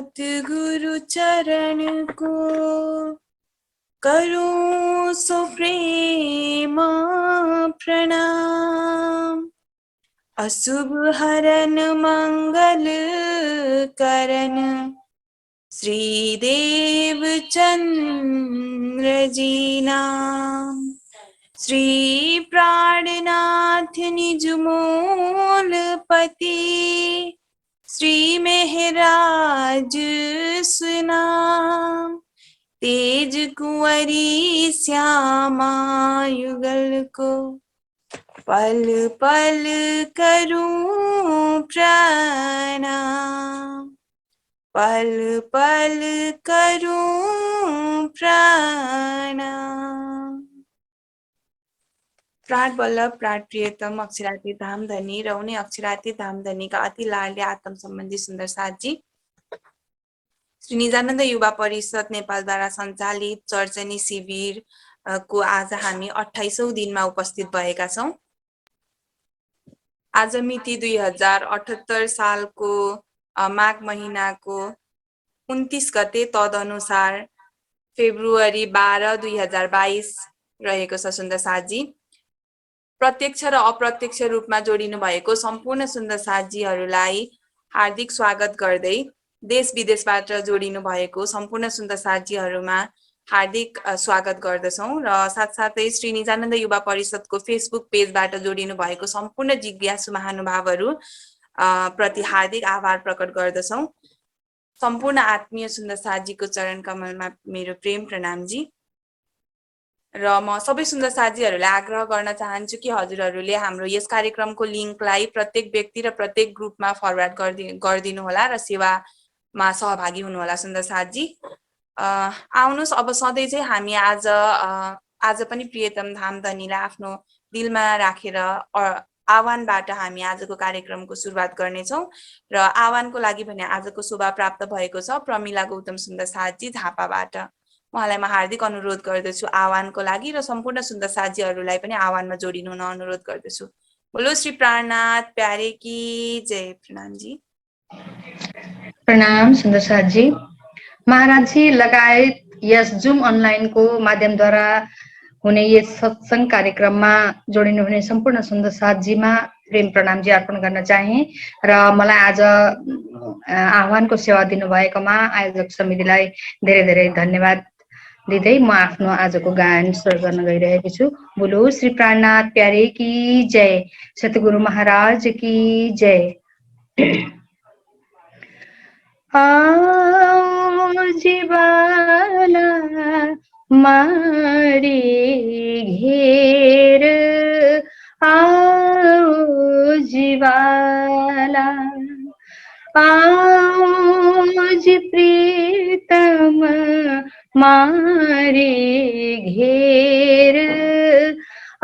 सद्गुरु चरण को करूं सो प्रेम प्रणाम। अशुभ हरन मंगल करन श्री देव चंद्र जी नाम। श्री प्राणनाथ निज मूल पति श्री मेहराज सुनाम। तेज कुंवरी श्यामा युगल को पल पल करूं प्रणाम। पल पल करूं प्रणाम। प्राण वल्लभ प्राण प्रियतम अक्षराती धाम धनी र उनी अक्षराती धाम धनीका अति लाडले आत्म सम्बन्धी सुन्दर साथजी श्री निजानन्द युवा परिषद नेपालद्वारा सञ्चालित चर्चनी शिविर को आज हामी 28औं दिनमा उपस्थित भएका छौं। आज मिति 2078 सालको माघ महिनाको 29 गते तदनुसार फेब्रुअरी 12 2022 रहेको छ। सुन्दर साथजी प्रत्यक्ष र अप्रत्यक्ष रूपमा जोडिनु भएको सम्पूर्ण सुन्दर साथजीहरूलाई हार्दिक स्वागत गर्दै देश विदेशबाट जोडिनु भएको सम्पूर्ण सुन्दर साथजीहरूमा हार्दिक स्वागत गर्दछौं र साथसाथै श्री निजानन्द युवा परिषदको फेसबुक पेजबाट जोडिनु भएको सम्पूर्ण जिज्ञासु महानुभावहरू प्रति हार्दिक आभार प्रकट गर्दछौं। सम्पूर्ण आत्मीय सुन्दर साथजीको चरण कमलमा मेरो प्रेम प्रणामजी। र म सबै सुन्दर साथीहरूलाई आग्रह गर्न चाहन्छु कि हजुरहरूले हाम्रो यस कार्यक्रमको लिंकलाई प्रत्येक व्यक्ति र प्रत्येक ग्रुपमा फरवर्ड गरिदिनु होला र सेवामा सहभागी हुनु होला। सुन्दर साथजी आउनुस् अब सधैँ चाहिँ हामी आज पनि प्रियतम धाम धनीलाई आफ्नो दिलमा राखेर आह्वानबाट हामी आजको कार्यक्रमको सुरुवात गर्नेछौँ र आह्वानको लागि भने आजको शोभा प्राप्त भएको छ प्रमिला गौतम सुन्दर साथजी झापाबाट। उहाँलाई म हार्दिक अनुरोध गर्दछु आह्वानको लागि र सम्पूर्ण सुन्दर साथीहरूलाई पनि आह्वानमा जोडिनु हुन अनुरोध गर्दछु। बोलो श्री प्राणनाथ प्यारे की जय। प्रणाम जी। प्रणाम सुन्दर साथजी। महाराज जी लगायत यस जुम अनलाइनको माध्यमद्वारा हुने यस सत्संग कार्यक्रममा जोडिनु हुने सम्पूर्ण सुन्दर साथजीमा प्रेम प्रणामजी अर्पण गर्न चाहे र मलाई आज आह्वानको सेवा दिनुभएकोमा आयोजक समितिलाई धेरै धेरै धन्यवाद दिँदै म आफ्नो आजको गायन सुरु गर्न गइरहेको छु। बोलो श्री प्राणनाथ प्यारे की जय, सतगुरु महाराज की जय। आओ जीवाला मारी घेर, आओ जीवाला, आओ जी प्रीतम मारे घेर,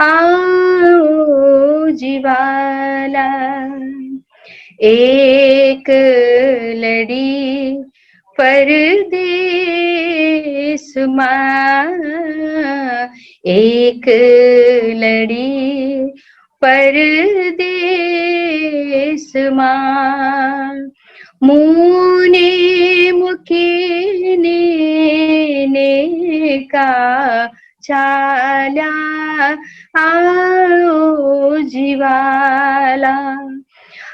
आओ जीवाला। एक लड़ी परदेस माँ, एक लड़ी परदेस माँ, मुने मुकीने ने का चाला, आओ जीवाला,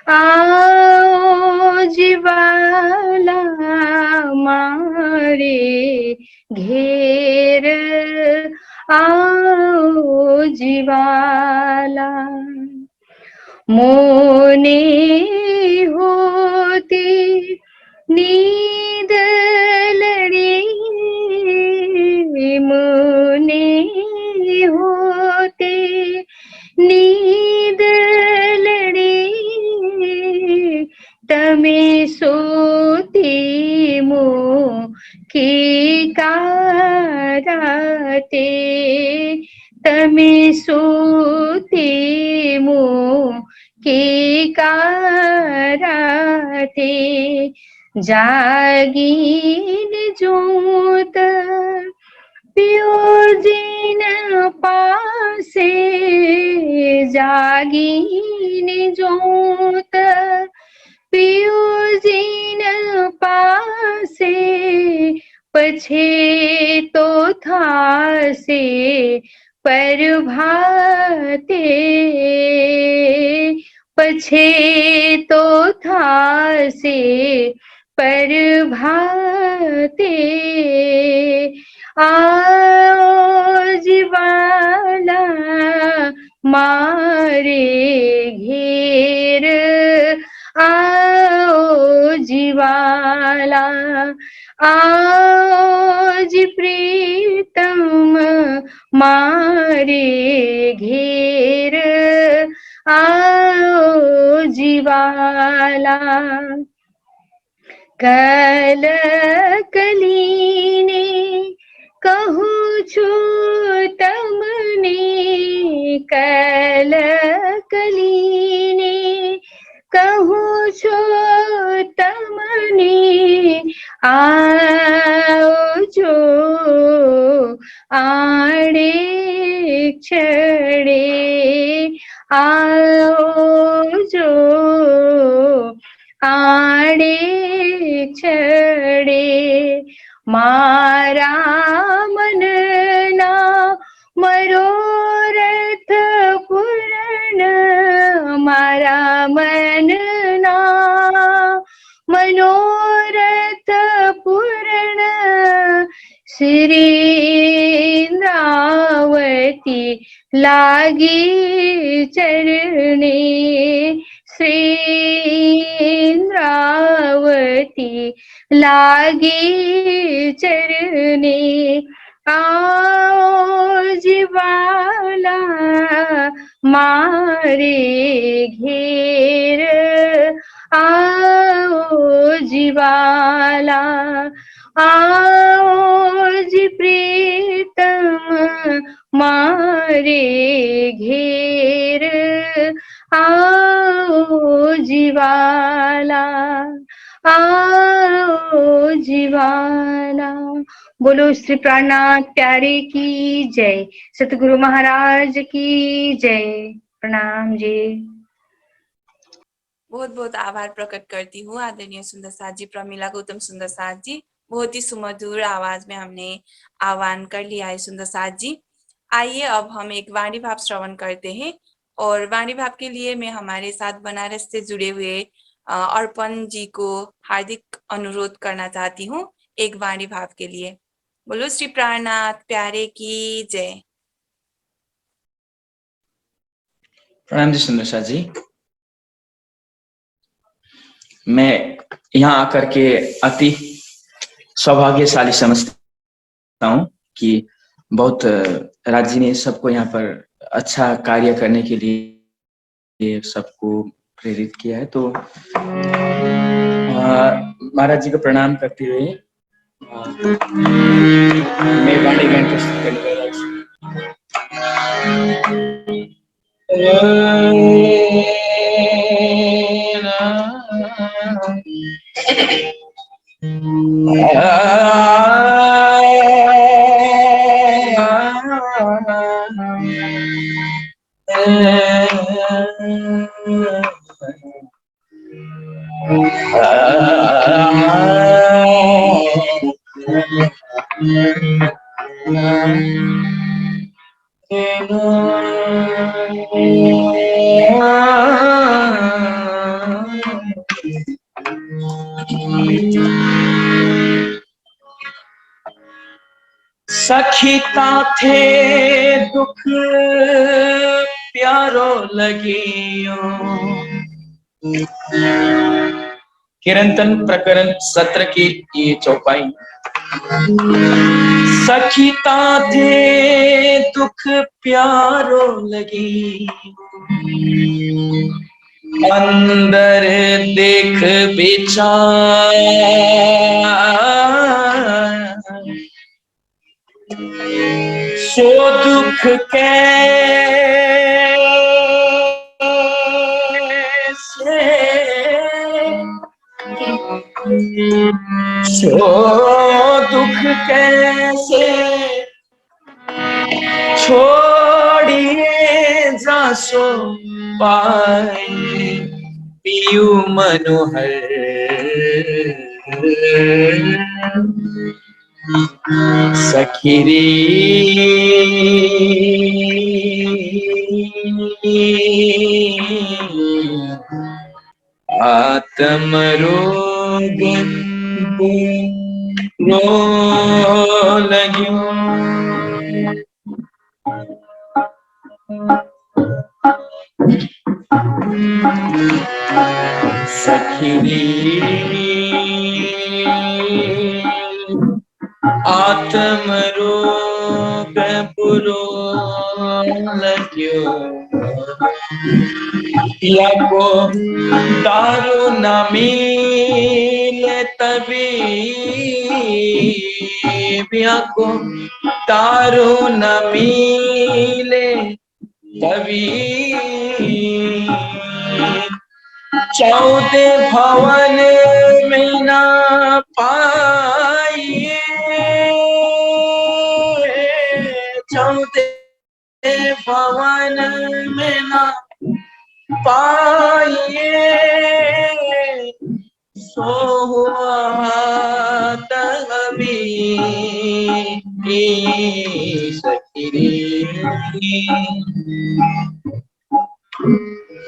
आओ जीवाला मारे घेर, आओ जीवाला। मोने होती नींद लड़ी, मोने होती नींद लड़ी, तमे सोती मो की काराते, तमे सोती मो की काराते, जागीन जोत प्योजिन पासे, जागीन जोत प्योजिन पासे, से पछेतो था से प्रभाते पछेतो था से प्रभाते आओ जीवाला मारे घेर आओ जीवाला आओ जी प्रीतम मारे घेर आओ जीवाला कल कलीने कहूँ छु तमने कल कलीने कहूँ छु तमने आओ जो आड़े छड़े आओ जो आड़े छड़े मारा मनना मनोरथ पूर्ण मारा मनना मनोरथ पूर्ण श्री इंद्रावती लागी चरणे श्री इंद्रावती लागी चरणे आओ जीवाला मारे घेर आओ जीवाला आओ जी प्रीतम मारे घेर आओ जीवाला आओ जीवाला। बोलो श्री प्राणनाथ प्यारे की जय, सतगुरु महाराज की जय। प्रणाम जी। बहुत बहुत आभार प्रकट करती हूँ आदरणीय सुंदर साथ जी, प्रमिला गौतम सुंदर साथ जी। बहुत ही सुमधुर आवाज में हमने आह्वान कर लिया है सुंदर साथ जी। आइए अब हम एक वाणी भाव श्रवण करते हैं और वाणी भाव के लिए मैं हमारे साथ बनारस से जुड़े हुए अर्पण जी को हार्दिक अनुरोध करना चाहती हूँ एक वाणी भाव के लिए। बोलो श्री प्राणनाथ प्यारे की जय। प्रणाम जी सुंदर साथ जी। मैं यहाँ आकर के अति सौभाग्यशाली समझता हूँ कि बहुत राज जी ने सबको यहाँ पर अच्छा कार्य करने के लिए सबको प्रेरित किया है। तो महाराज जी को प्रणाम करते हुए मैं वाणी गान प्रस्तुत करने जा सखीता थे दुख प्यारो लगियो। किरंतन प्रकरण 17 की ये चौपाई। सखीता थे दुख प्यारो लगी, अंदर देख विचार, सो दुख सो दुख कैसे छोड़िए जासो पाए पियू मनोहर। सखी रे आत्म रोग रो लग्यो सखी रे आत्म रोग बुरो लग्यो या को दारू न मिले तभी या को दारू न मिले तभी 14 भवन में ना पाइए 14 भवन में ना पाइए सो हुआ तभी सखी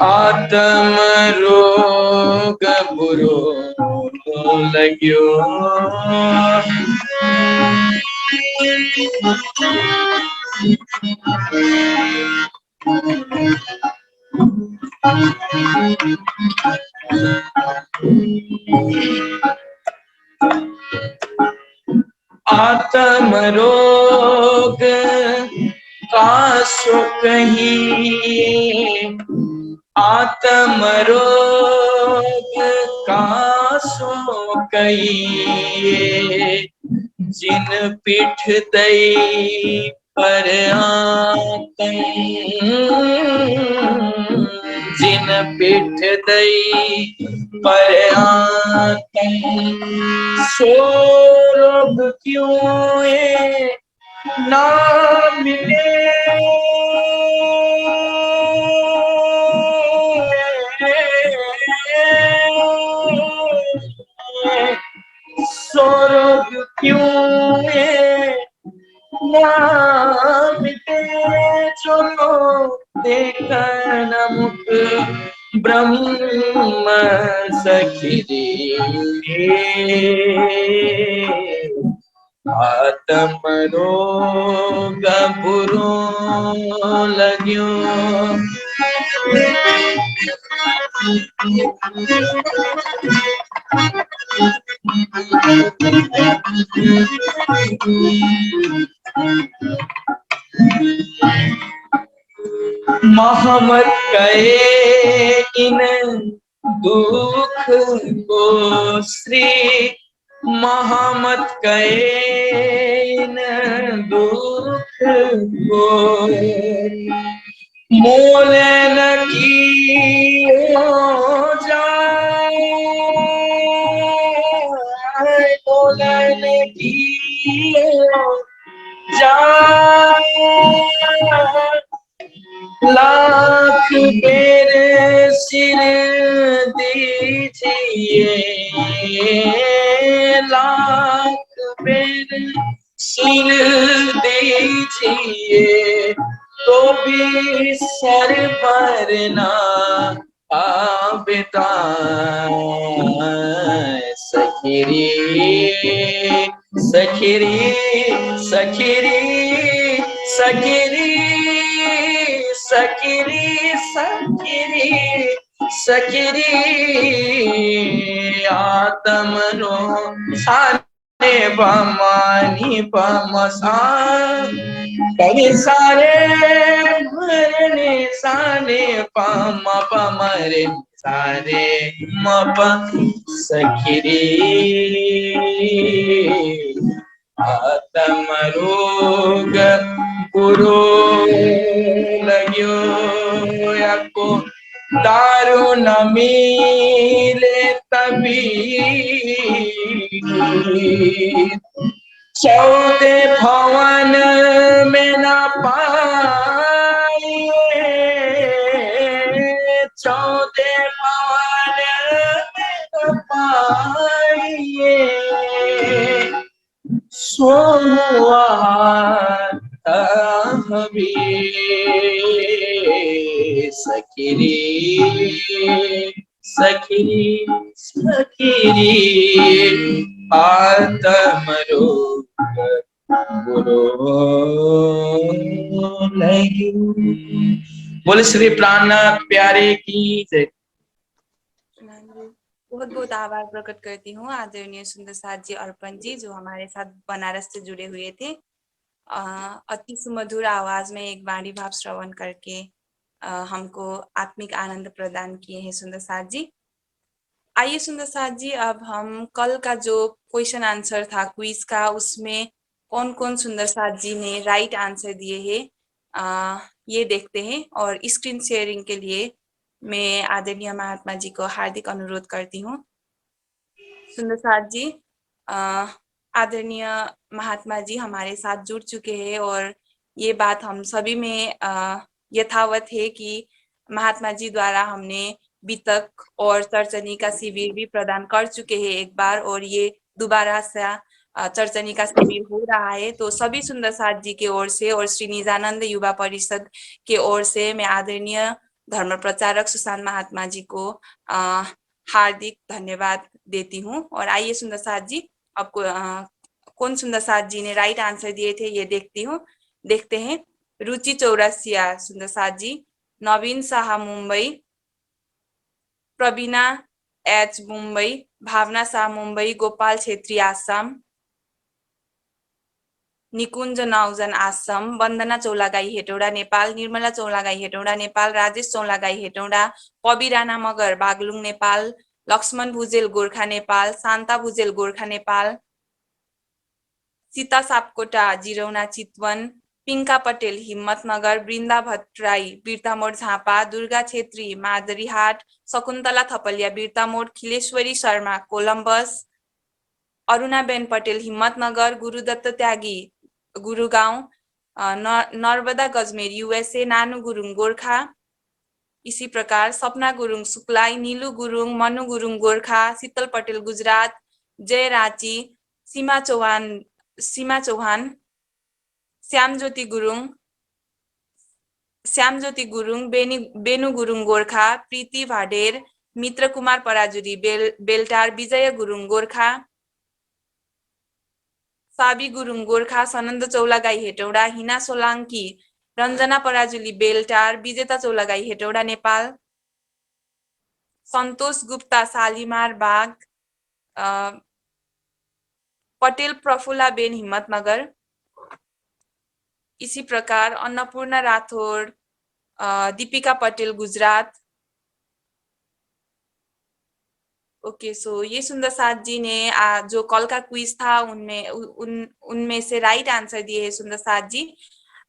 आत्म रोग बुरो लग्यो आत्म रोग का सो कहीं आत्म रोग का सो कहीं जिन पीठ दई पर आतन जिन पीठ दई पर आतन सो रोग क्यों है ना मिले सो रोग क्यों है ना मिटे चलो देखन मुख ब्रह्म सखी आत्म रोग बुरो लग्यो मोहम्मद कहे इन दुख को श्री मोहम्मद कहे इन दुख को मोले न कियो जाए मोले न कियो जाए लाख बेर सिर दीजिए लाख बेर सिर दीजिए तो भी सर पर ना आबता सखीरी सखीरी सखीरी सखीरी सखीरी सखीरी सखीरी आत्मनो साने बमानी बमसा कभी सारे मरने साने पम पमरे सारे मप सखीरी आत्म रोग बुरो लग्यो याको दारू न मिले तभी 14 भवन में न पाइए 14 भवन में न पाइए सोहार हमें सखिरी सखिरी सखिरी आत्मरो गुरु लगी। बोले श्री प्राणनाथ प्यारे की जय। बहुत बहुत आभार प्रकट करती हूँ आदरणीय सुंदर साथ जी, अर्पण जी, जो हमारे साथ बनारस से जुड़े हुए थे। अति सुमधुर आवाज में एक वाणी भाव श्रवण करके हमको आत्मिक आनंद प्रदान किए हैं सुंदर साथ जी। आइए सुंदर साथ जी, अब हम कल का जो क्वेश्चन आंसर था क्विज का, उसमें कौन कौन सुंदर साथ जी ने राइट आंसर दिए हैं ये देखते हैं। और स्क्रीन शेयरिंग के लिए मैं आदरणीय महात्मा जी को हार्दिक अनुरोध करती हूँ। सुंदर साथ जी, आदरणीय महात्मा जी हमारे साथ जुड़ चुके हैं और ये बात हम सभी में यथावत है कि महात्मा जी द्वारा हमने वितक और चर्चनी का शिविर भी प्रदान कर चुके हैं एक बार, और ये दोबारा से चर्चनी का शिविर हो रहा है। तो सभी सुंदर साथ जी के ओर से और श्री निजानंद युवा परिषद के ओर से मैं आदरणीय धर्म प्रचारक सुशांत महात्मा जी को हार्दिक धन्यवाद देती हूँ। और आइए सुंदर साथ जी, आपको कौन सुंदर साथ जी ने राइट आंसर दिए थे ये देखते हैं। रुचि चौरसिया सुंदर साथ जी, नवीन शाह मुंबई, प्रवीणा एच मुंबई, भावना शाह मुंबई, गोपाल छेत्री आसाम, निकुञ्ज नाउजन आसाम, वन्दना चौलागाई हेटौडा नेपाल, निर्मला चौलागाई हेटौडा नेपाल, राजेश चौलागाई हेटौडा, पवि राणा मगर बागलुङ नेपाल, लक्ष्मण भुजेल गोर्खा नेपाल, शान्ता भुजेल गोर्खा नेपाल, सीता सापकोटा जिरौना चितवन, पिङ्का पटेल हिम्मतनगर, बृन्दा भट्टराई बिर्तामोड झापा, दुर्गा छेत्री मादरीहाट, शकुन्तला थपलिया बिर्तामोड, खिलेश्वरी शर्मा कोलम्बस, अरुणाबेन पटेल हिम्मतनगर, गुरुदत्त त्यागी गुरुगाउँ, नर्मदा गजमेर USA, नानु गुरुङ गोर्खा, इसी प्रकार सपना गुरुङ सुक्लाई, नीलु गुरुङ, मनु गुरुङ गोर्खा, शीतल पटेल गुजरात, जय राची, सीमा चौहान, श्यामज्योति गुरुङ, बेनु गुरुङ गोर्खा, प्रीति भाडेर, मित्र कुमार पराजुली बेलटार, विजय गुरुङ गोर्खा, साबी गुरुङ गोर्खा, सनन्द चौलागाई हेटौडा, हिना सोलाङ्की, रञ्जना पराजुली बेलटार, विजेता चौलागाई हेटौडा नेपाल, सन्तोष गुप्ता शालिमार बाग, पटेल प्रफुल्ला बेन हिम्मतनगर, इसी प्रकार अन्नपूर्णा राठौर, दीपिका पटेल गुजरात। ओके, सो ये सुंदर साथ जी ने जो कल का क्विज था उनमें से राइट आंसर दिए है सुंदर साथ जी।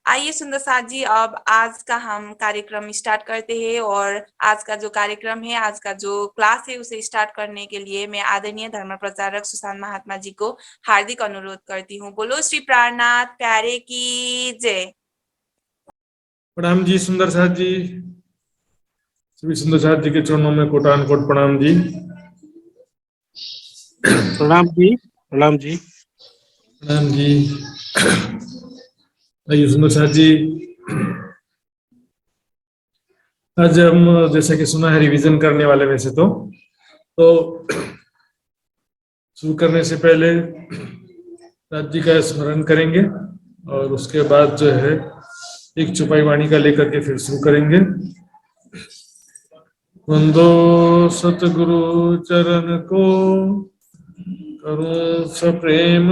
आइए सुंदर साथ जी, अब आज का हम कार्यक्रम स्टार्ट करते हैं। और आज का जो कार्यक्रम है, आज का जो क्लास है, उसे स्टार्ट करने के लिए मैं आदरणीय धर्म प्रचारक सुशांत महात्मा जी को हार्दिक अनुरोध करती हूँ। बोलो श्री प्राणनाथ प्यारे की जय। प्रणाम जी सुंदर साथ जी, सभी सुंदर साथ जी के चरणों में कोटान कोट प्रणाम जी। प्रणाम जी, प्रणाम जी, प्रणाम जी। आइए सुंदर साथ जी, आज हम जैसे कि सुना है रिवीजन करने वाले में से तो शुरू करने से पहले साथ जी का स्मरण करेंगे और उसके बाद जो है एक चौपाई वाणी का लेकर के फिर शुरू करेंगे। वंदो सतगुरु चरण को करूं सप्रेम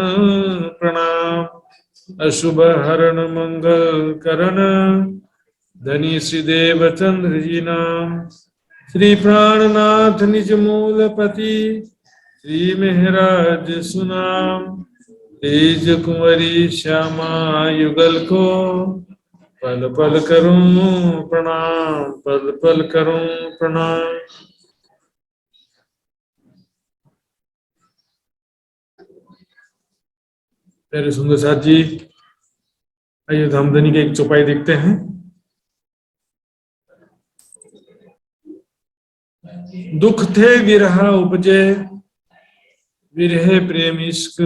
प्रणाम, अशुभ हरण मंगल करण, धनी श्री देवचंद्र जी नाम। श्री प्राणनाथ निज मूलपति, श्री मेहराज सुनाम। तेज कुंवरी श्यामा युगल को, पल पल करूं प्रणाम, पल पल करूं प्रणाम। मेरे सुंदर साथ जी, आइए धामधनी की एक चौपाई देखते हैं। दुख थे विरह उपजे, विरहे प्रेम इश्क,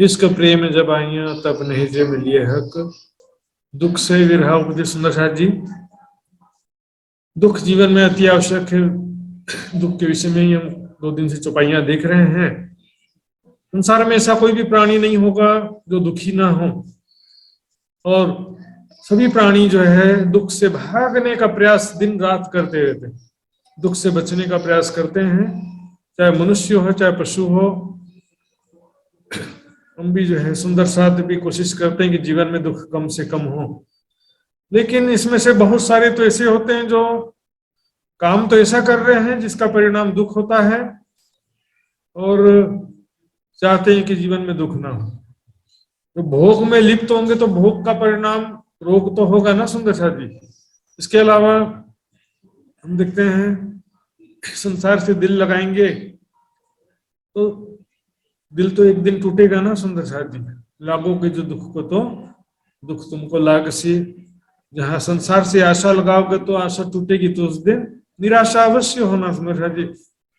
इश्क प्रेम जब आइया तब नहीं जे मिलिए हक, दुख से विरहा उपदे। सुंदर साथ जी, दुख जीवन में अति आवश्यक है। दुख के विषय में ही हम 2 दिन से चौपाइयां देख रहे हैं। संसार में ऐसा कोई भी प्राणी नहीं होगा जो दुखी ना हो, और सभी प्राणी जो है दुख से भागने का प्रयास दिन रात करते रहते हैं, दुख से बचने का प्रयास करते हैं, चाहे मनुष्य हो चाहे पशु हो। हम भी जो है सुंदर साथ भी कोशिश करते हैं कि जीवन में दुख कम से कम हो, लेकिन इसमें से बहुत सारे तो ऐसे होते हैं जो काम तो ऐसा कर रहे हैं जिसका परिणाम दुख होता है, और चाहते हैं कि जीवन में दुख ना हो। तो भोग में लिप्त होंगे तो भोग का परिणाम रोग तो होगा ना सुंदर साथ जी। इसके अलावा हम देखते हैं संसार से दिल लगाएंगे तो दिल तो एक दिन टूटेगा ना सुंदर साथ जी। लागोगे जो दुख को तो दुख तुमको लाग सी। जहां संसार से आशा लगाओगे तो आशा टूटेगी, तो उस दिन निराशा अवश्य होना सुंदर साथ जी।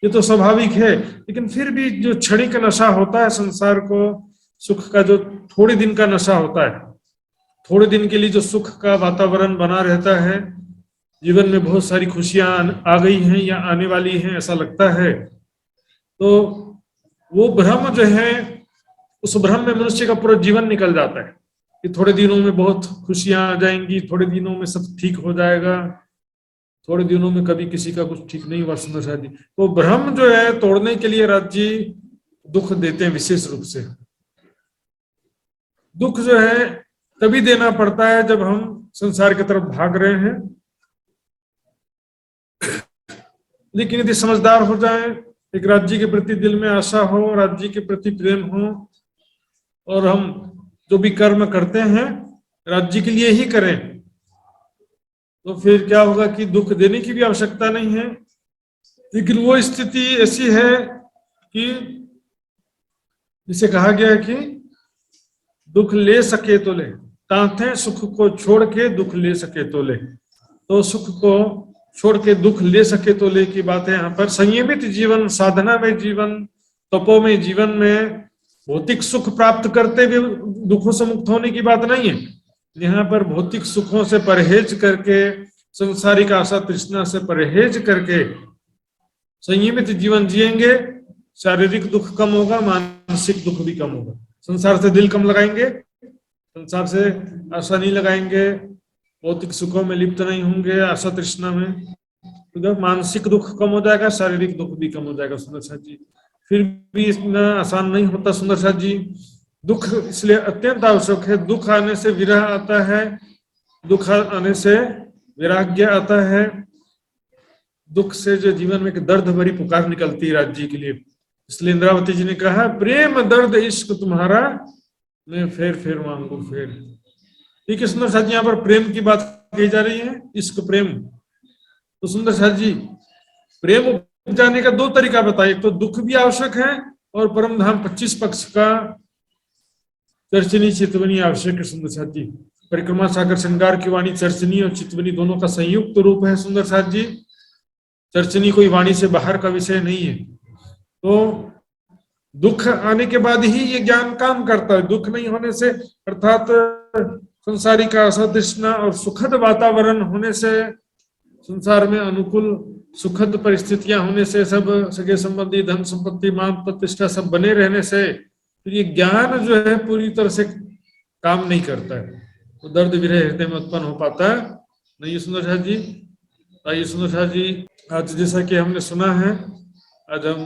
ये तो स्वाभाविक है, लेकिन फिर भी जो क्षणिक नशा होता है संसार को सुख का, जो थोड़े दिन का नशा होता है, थोड़े दिन के लिए जो सुख का वातावरण बना रहता है, जीवन में बहुत सारी खुशियां आ गई हैं या आने वाली हैं ऐसा लगता है, तो वो भ्रम जो है, उस भ्रम में मनुष्य का पूरा जीवन निकल जाता है कि थोड़े दिनों में बहुत खुशियां आ जाएंगी, थोड़े दिनों में सब ठीक हो जाएगा, थोड़े दिनों में कभी किसी का कुछ ठीक नहीं हुआ सुंदर साथ जी। तो भ्रम जो है तोड़ने के लिए राज जी दुख देते हैं। विशेष रूप से दुख जो है तभी देना पड़ता है जब हम संसार की तरफ भाग रहे हैं, लेकिन यदि समझदार हो जाए, एक राज्य के प्रति दिल में आशा हो, राज्य के प्रति प्रेम हो, और हम जो भी कर्म करते हैं राज्य के लिए ही करें, तो फिर क्या होगा कि दुख देने की भी आवश्यकता नहीं है। लेकिन वो स्थिति ऐसी है कि जिसे कहा गया है कि दुख ले सके तो ले, तांथे सुख को छोड़ के दुख ले सके तो ले। तो सुख को छोड़ के दुख ले सके तो ले की बात है यहाँ पर। संयमित जीवन, साधना में जीवन, तपो में जीवन में भौतिक सुख प्राप्त करते हुए दुखों से मुक्त होने की बात नहीं है। यहाँ पर भौतिक सुखों से परहेज करके, संसारिक आशा तृष्णा से परहेज करके संयमित जीवन जिएंगे, शारीरिक दुख कम होगा, मानसिक दुख भी कम होगा। संसार से दिल कम लगाएंगे, संसार से आशा नहीं लगाएंगे, भौतिक सुखों में लिप्त नहीं होंगे, आशा तृष्णा में, तो मानसिक दुख कम हो जाएगा, शारीरिक दुख भी कम हो जाएगा सुंदर साथ जी। फिर भी इतना आसान नहीं होता सुंदर साथ जी। दुख इसलिए अत्यंत आवश्यक है। दुख आने से विरह आता है, दुख आने से वैराग्य आता है। दुख से जो जीवन में एक दर्द भरी पुकार निकलती है राज्य के लिए। इसलिए इंद्रावती जी ने कहा, प्रेम दर्द इश्क तुम्हारा, मैं फेर फेर मांगू फेर। ठीक है सुंदर साथ जी, यहाँ पर प्रेम की बात कही जा रही है, इश्क प्रेम। तो सुंदर साथ जी प्रेम उपजाने का 2 तरीका बताए, एक तो दुख भी आवश्यक है और परम धाम 25 पक्ष का चर्चनी चितवनी आवश्यक है सुंदर साथ जी। परिक्रमा सागर श्रृंगार की वाणी चर्चनी और चितवनी दोनों का संयुक्त रूप है सुंदर साथ जी। चर्चनी कोई वाणी से बाहर का विषय नहीं है। तो दुख आने के बाद ही ये ज्ञान काम करता है। दुख नहीं होने से, अर्थात संसारिक आशा तृष्णा और सुखद वातावरण होने से, संसार में अनुकूल सुखद परिस्थितियां होने से, सब सगे संबंधी, धन संपत्ति, मान प्रतिष्ठा सब बने रहने से, फिर ये ज्ञान जो है पूरी तरह से काम नहीं करता है। तो दर्द विरह हृदय में उत्पन्न हो पाता है नहीं सुंदर साथ जी। आइए सुंदर साथ जी, आज जैसा कि हमने सुना है, आज हम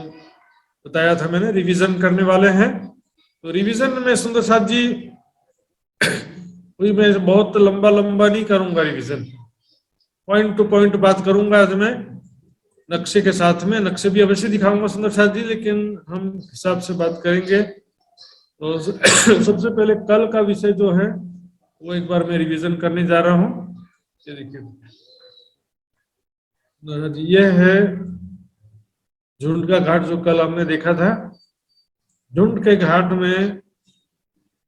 बताया था मैंने, रिवीजन करने वाले हैं। तो रिवीजन में सुंदर साथ जी कोई मैं बहुत लंबा नहीं करूंगा रिवीजन, पॉइंट टू पॉइंट बात करूंगा आज मैं, नक्शे के साथ में। नक्शे भी अवश्य दिखाऊंगा सुंदर साथ जी, लेकिन हम हिसाब से बात करेंगे। तो सबसे पहले कल का विषय जो है वो एक बार मैं रिवीजन करने जा रहा हूँ। ये देखिए ये है झुंड का घाट जो कल हमने देखा था। झुंड के घाट में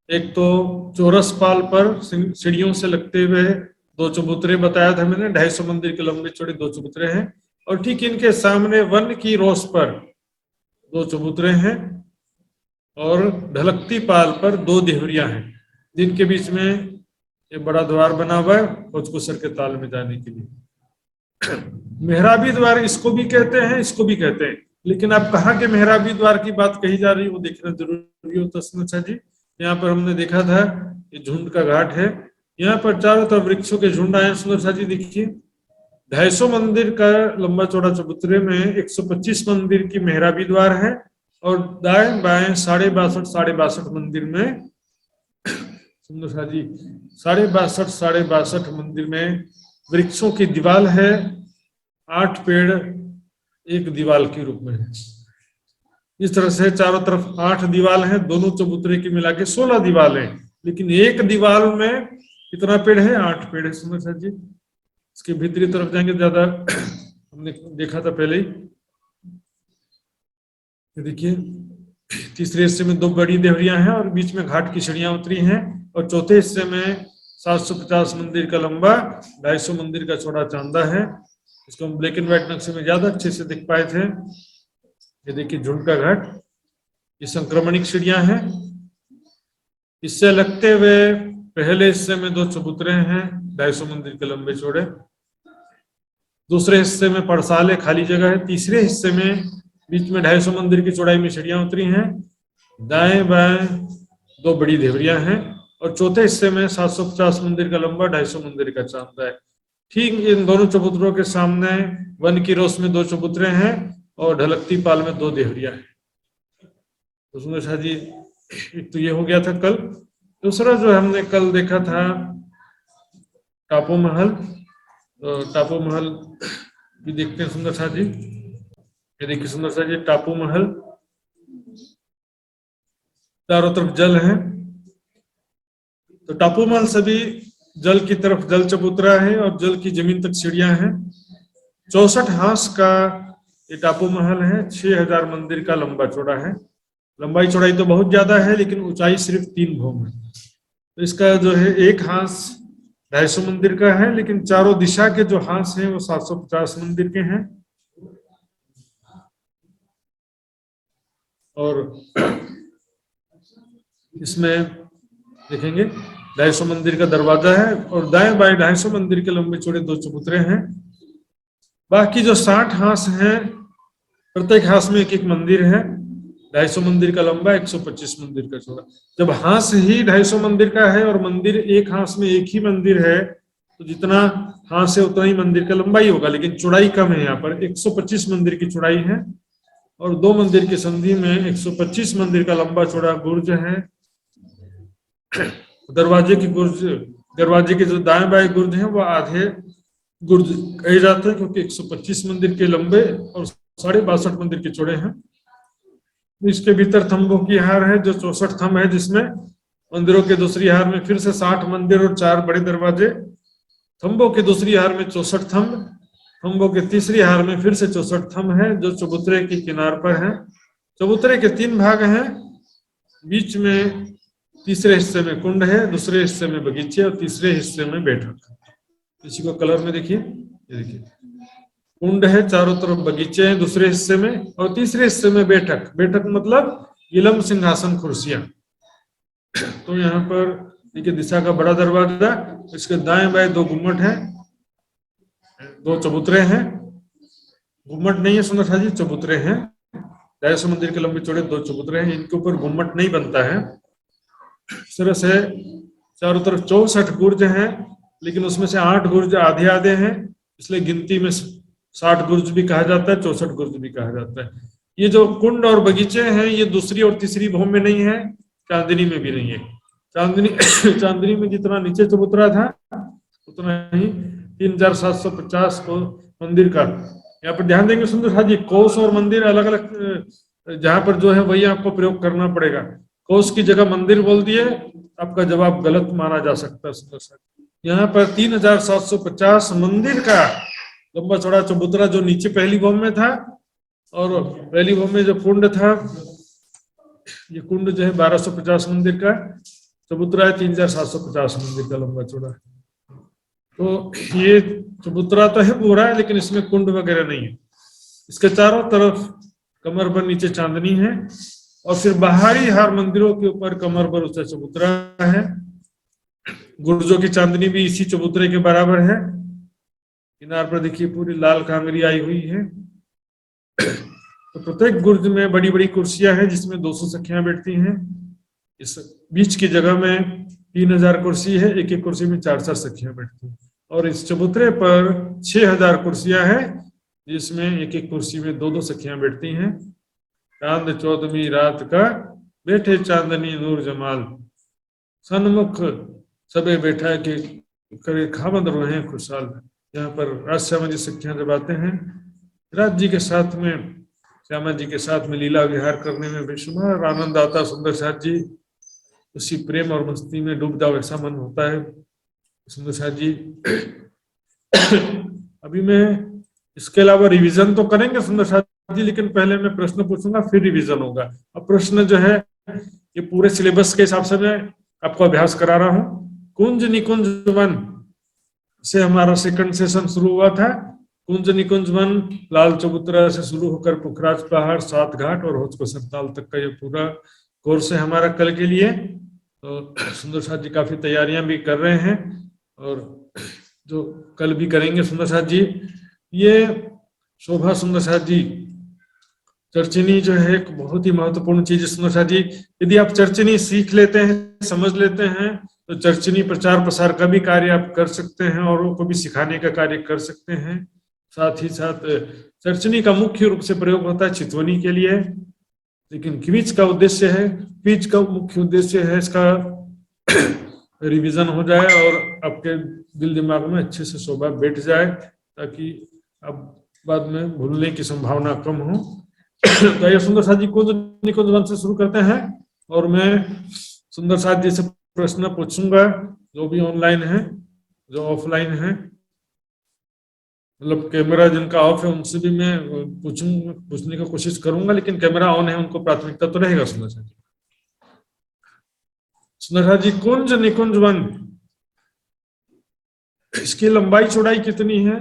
एक तो चौरस पाल पर सीढ़ियों से लगते हुए 2 चबूतरे बताया था मैंने, 250 मंदिर के लंबे चौड़े 2 चबूतरे हैं, और ठीक इनके सामने वन की रोस पर 2 चबूतरे हैं। और ढलकती पाल पर 2 देहरियां हैं, जिनके बीच में एक बड़ा द्वार बना हुआ है भोजकुसर के ताल में जाने के लिए। मेहराबी द्वार इसको भी कहते हैं, इसको भी कहते हैं, लेकिन अब कहाँ के मेहराबी द्वार की बात कही जा रही है वो देखना जरूरी होता है जी। यहाँ पर हमने देखा था ये झुंड का घाट है, यहाँ पर चारों तरफ वृक्षों के झुंड आए। सुंदर सा जी देखिए, 250 मंदिर का लंबा चौड़ा चबूतरे में 125 मंदिर की मेहराबी द्वार है और दाएं बाएं 62 मंदिर में सुंदर सा जी 62 मंदिर में वृक्षों की दीवाल है। 8 पेड़ एक दीवाल के रूप में है। इस तरह से चारों तरफ 8 दीवाल हैं, दोनों चबूतरे की मिला के 16 दीवाल हैं, लेकिन एक दीवाल में कितना पेड़ है? 8 पेड़ है। सुंदर सा जी इसके भीतरी तरफ जाएंगे, ज्यादा हमने देखा था पहले ही। देखिए तीसरे हिस्से में 2 बड़ी देहरियां हैं और बीच में घाट की सीढ़ियां उतरी हैं, और चौथे हिस्से में 750 मंदिर का लंबा 250 मंदिर का चौड़ा चांदा है। इसको हम ब्लैक एंड व्हाइट नक्शे में ज्यादा अच्छे से देख पाए थे। ये देखिए झुंड का घाट, ये संक्रमणिक सीढ़ियां हैं। इससे लगते हुए पहले हिस्से में 2 चबूतरे हैं 250 मंदिर के लंबे चौड़े। दूसरे हिस्से में पड़साल है, खाली जगह है। तीसरे हिस्से में बीच में 250 मंदिर की चौड़ाई में सीढ़ियां उतरी हैं। दाएं बाएं 2 बड़ी देवरियां हैं और चौथे हिस्से में 750 मंदिर का लंबा 250 मंदिर का चांदा है। ठीक इन दोनों चबूतरों के सामने वन की रोस में 2 चबूतरे हैं और ढलकती पाल में 2 देवरियां हैं। तो सुंदर शाह जी एक तो ये हो गया था कल। दूसरा जो हमने कल देखा था टापू महल, तो टापू महल भी देखते हैं सुंदर शाह जी। ये देखिए सुंदर शाह जी टापू महल, चारों तरफ जल है। तो टापू महल सभी जल की तरफ जल चबूतरा है और जल की जमीन तक सीढ़ियां हैं। 64 हांस का ये टापू महल है। 6000 मंदिर का लंबा चौड़ा है। लंबाई चौड़ाई तो बहुत ज्यादा है, लेकिन ऊंचाई सिर्फ 3 भौम है। तो इसका जो है एक हांस 250 मंदिर का है, लेकिन चारों दिशा के जो हांस हैं वो 750 मंदिर के हैं। और इसमें देखेंगे 250 मंदिर का दरवाजा है और दाएं बाएं 250 मंदिर के लंबे चौड़े 2 चबूतरे हैं। बाकी जो 60 हांस हैं, प्रत्येक हांस में एक मंदिर है। 250 मंदिर का लंबा, 125 मंदिर का चौड़ा। जब हांस ही 250 मंदिर का है और मंदिर एक हांस में एक ही मंदिर है, तो जितना हांस है उतना ही मंदिर का लंबाई होगा, लेकिन चौड़ाई कम है। यहाँ पर 125 मंदिर की चौड़ाई है और 2 मंदिर की संधि में 125 मंदिर का लंबा चौड़ा गुर्ज है। दरवाजे के जो दाएं बाएं गुर्ज हैं वो आधे गुर्ज कहे जाते हैं, क्योंकि 125 मंदिर के लंबे और 62.5 मंदिर के चौड़े हैं। इसके भीतर थंबों की हार है जो 64 थंब है, जिसमें मंदिरों के दूसरी हार में फिर से 60 मंदिर और 4 बड़े दरवाजे। थंबों के दूसरी हार में 64 थंब, थंबों के तीसरी हार में फिर से 64 थंब है जो चबूतरे की किनार पर है। चबूतरे के 3 भाग हैं। बीच में तीसरे हिस्से में कुंड है, दूसरे हिस्से में बगीचे और तीसरे हिस्से में बैठक। इसी को कलर में देखिए, ये देखिए कुंड है, चारों तरफ बगीचे हैं दूसरे हिस्से में, और तीसरे हिस्से में बैठक। बैठक मतलब गिलम सिंहासन कुर्सियां। तो यहाँ पर देखिए दिशा का बड़ा दरवाजा, इसके दाएं बाएं 2 गुम्मट हैं, 2 चबूतरे हैं। गुम्मट नहीं है सुंदर शाह जी, चबूतरे हैं। 250 मंदिर के लंबे चौड़े 2 चबूतरे हैं, इनके ऊपर गुम्मट नहीं बनता है। इस तरह से चारों तरफ 64 गुर्ज हैं, लेकिन उसमें से 8 गुर्ज आधे आधे हैं, इसलिए गिनती में 60 गुर्ज भी कहा जाता है, 64 गुर्ज भी कहा जाता है। ये जो कुंड और बगीचे हैं ये दूसरी और तीसरी भौम में नहीं है, चांदनी में भी नहीं है। चांदनी में जितना नीचे चबूतरा था उतना ही 3750 को मंदिर का। यहाँ पर ध्यान देंगे सुंदर शाह जी, कोस और मंदिर अलग अलग जहां पर जो है वही आपको प्रयोग करना पड़ेगा। कोस की जगह मंदिर बोल दिए, आपका जवाब गलत माना जा सकता है सुंदर शाह। यहाँ पर 3750 मंदिर का लंबा चौड़ा चबूतरा जो नीचे पहली भौम में था, और पहली भौम में जो कुंड था, ये कुंड जो है 1250 मंदिर का, चबूतरा है 3750 मंदिर का लंबा चौड़ा। तो ये चबूतरा तो है पूरा, लेकिन इसमें कुंड वगैरह नहीं है। इसके चारों तरफ कमर पर नीचे चांदनी है और फिर बाहरी हार मंदिरों के ऊपर कमर पर उसका चबूतरा है। गुर्जों की चांदनी भी इसी चबूतरे के बराबर है। किनार पर देखिए पूरी लाल कांगरी आई हुई है। तो प्रत्येक गुर्ज में बड़ी बड़ी कुर्सियां हैं जिसमें 200 सखियां बैठती हैं। इस बीच की जगह में 3000 कुर्सी है, एक एक कुर्सी में 4-4 सखियां बैठती हैं। और इस चबूतरे पर 6000 कुर्सियां हैं जिसमें एक एक कुर्सी में 2-2 सखियां बैठती हैं। चांद चौदहवीं रात का बैठे चांदनी नूर जमाल, सन्मुख सबे बैठा के करे खामद रहे खुशहाल। यहाँ पर राज श्यामा जी सखियां जब आते हैं, राज जी के साथ में, श्यामा जी के साथ में लीला विहार करने में बेशुमार आनंद आता। सुंदर साथ जी उसी प्रेम और मस्ती में डूब जाओ ऐसा मन होता है। सुंदर साथ जी अभी मैं इसके अलावा रिवीजन तो करेंगे सुंदर साथ जी, लेकिन पहले मैं प्रश्न पूछूंगा फिर रिवीजन होगा। अब प्रश्न जो है ये पूरे सिलेबस के हिसाब से मैं आपको अभ्यास करा रहा हूँ। कुंज निकुंज वन से हमारा सेकंड सेशन शुरू हुआ था। कुंज निकुंज वन लाल चबूतरा से शुरू होकर पुखराज पहाड़, 7 घाट और होच को सरताल तक का ये पूरा कोर्स है हमारा कल के लिए। तो सुंदर साथ जी काफी तैयारियां भी कर रहे हैं और जो कल भी करेंगे सुंदर साथ जी। ये शोभा सुंदर साथ जी, चर्चिनी जो है एक बहुत ही महत्वपूर्ण चीज है सुंदर साथ जी। यदि आप चर्चिनी सीख लेते हैं, समझ लेते हैं, तो चर्चिनी प्रचार प्रसार का भी कार्य आप कर सकते हैं, औरों को भी सिखाने का कार्य कर सकते हैं। साथ ही साथ चर्चिनी का मुख्य रूप से प्रयोग होता है चितवनी के लिए, लेकिन क्विज का उद्देश्य है, क्विज का मुख्य उद्देश्य है इसका रिवीजन हो जाए और आपके दिल दिमाग में अच्छे से शोभा बैठ जाए, ताकि अब बाद में भूलने की संभावना कम हो। तो ये सुंदर साथ जी कुंज निकुंज वन से शुरू करते हैं और मैं सुंदर साथ जी से प्रश्न पूछूंगा, जो भी ऑनलाइन है, जो ऑफलाइन है, मतलब कैमरा जिनका ऑफ है उनसे भी मैं पूछने की कोशिश करूंगा, लेकिन कैमरा ऑन है उनको प्राथमिकता तो रहेगा। सुंदर साथ जी, सुंदर साथ जी, कुंज निकुंज वन, इसकी लंबाई चौड़ाई कितनी है?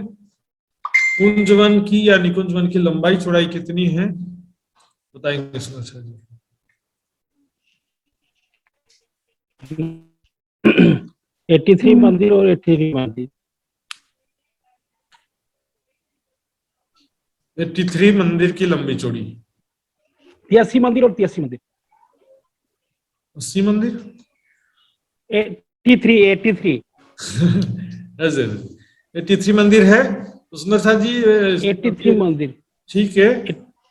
कुंज वन की या निकुंज वन की लंबाई चौड़ाई कितनी है, बताएंगे सुंदर साथ जी। 83 मंदिर और 83 मंदिर। 83 मंदिर की लंबी चौड़ी। 83 मंदिर और 83 मंदिर। 80 मंदिर। 83 ऐसे 83 मंदिर है। तो सुंदर साथ जी 83 मंदिर, ठीक है।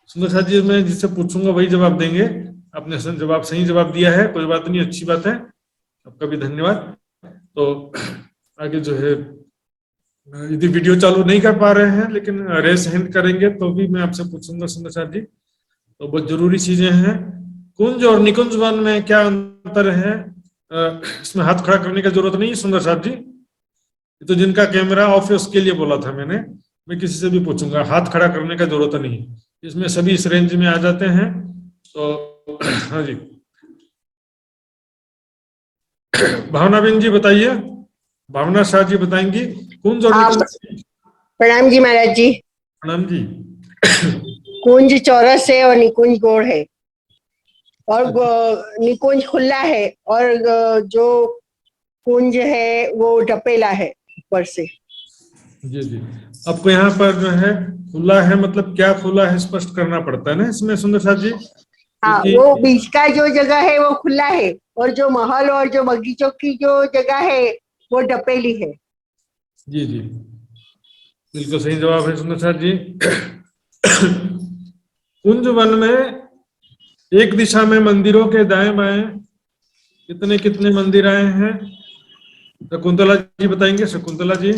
सुंदर साथ जी मैं जिससे पूछूंगा वही जवाब देंगे। आपने सही जवाब दिया है, कोई बात नहीं, अच्छी बात है, आपका भी धन्यवाद। तो आगे जो है, यदि वीडियो चालू नहीं कर पा रहे हैं लेकिन रेस हैंड करेंगे तो भी मैं आपसे पूछूंगा सुंदर साथ जी। तो बहुत जरूरी चीजें हैं। कुंज और निकुंज वन में क्या अंतर है, इसमें हाथ खड़ा करने की जरूरत नहीं है सुंदर साथ जी। तो जिनका कैमरा ऑफ है उसके लिए बोला था मैंने, मैं किसी से भी पूछूंगा, हाथ खड़ा करने का जरूरत नहीं, इसमें सभी इस रेंज में आ जाते हैं। तो हाँ जी, भावना बेन जी बताइए, भावना शाह जी बताएंगी कुंज और निकुंज। प्रणाम जी महाराज जी। प्रणाम जी। कुंज चौरस है और निकुंज गोल है, और निकुंज खुला है, और जो कुंज है वो ढपेला है ऊपर से। जी जी, आपको यहाँ पर जो है खुला है, मतलब क्या खुला है स्पष्ट करना पड़ता है ना इसमें सुंदर साथ जी। हाँ, वो बीच का जो जगह है वो खुला है, और जो महल और जो बगीचों की जो जगह है वो ढपेली है। जी जी, बिल्कुल सही जवाब है सुंदर साथ जी। कुंज वन में एक दिशा में मंदिरों के दाएं बाएं कितने कितने मंदिर आए हैं, शकुंतला जी बताएंगे। शकुंतला जी।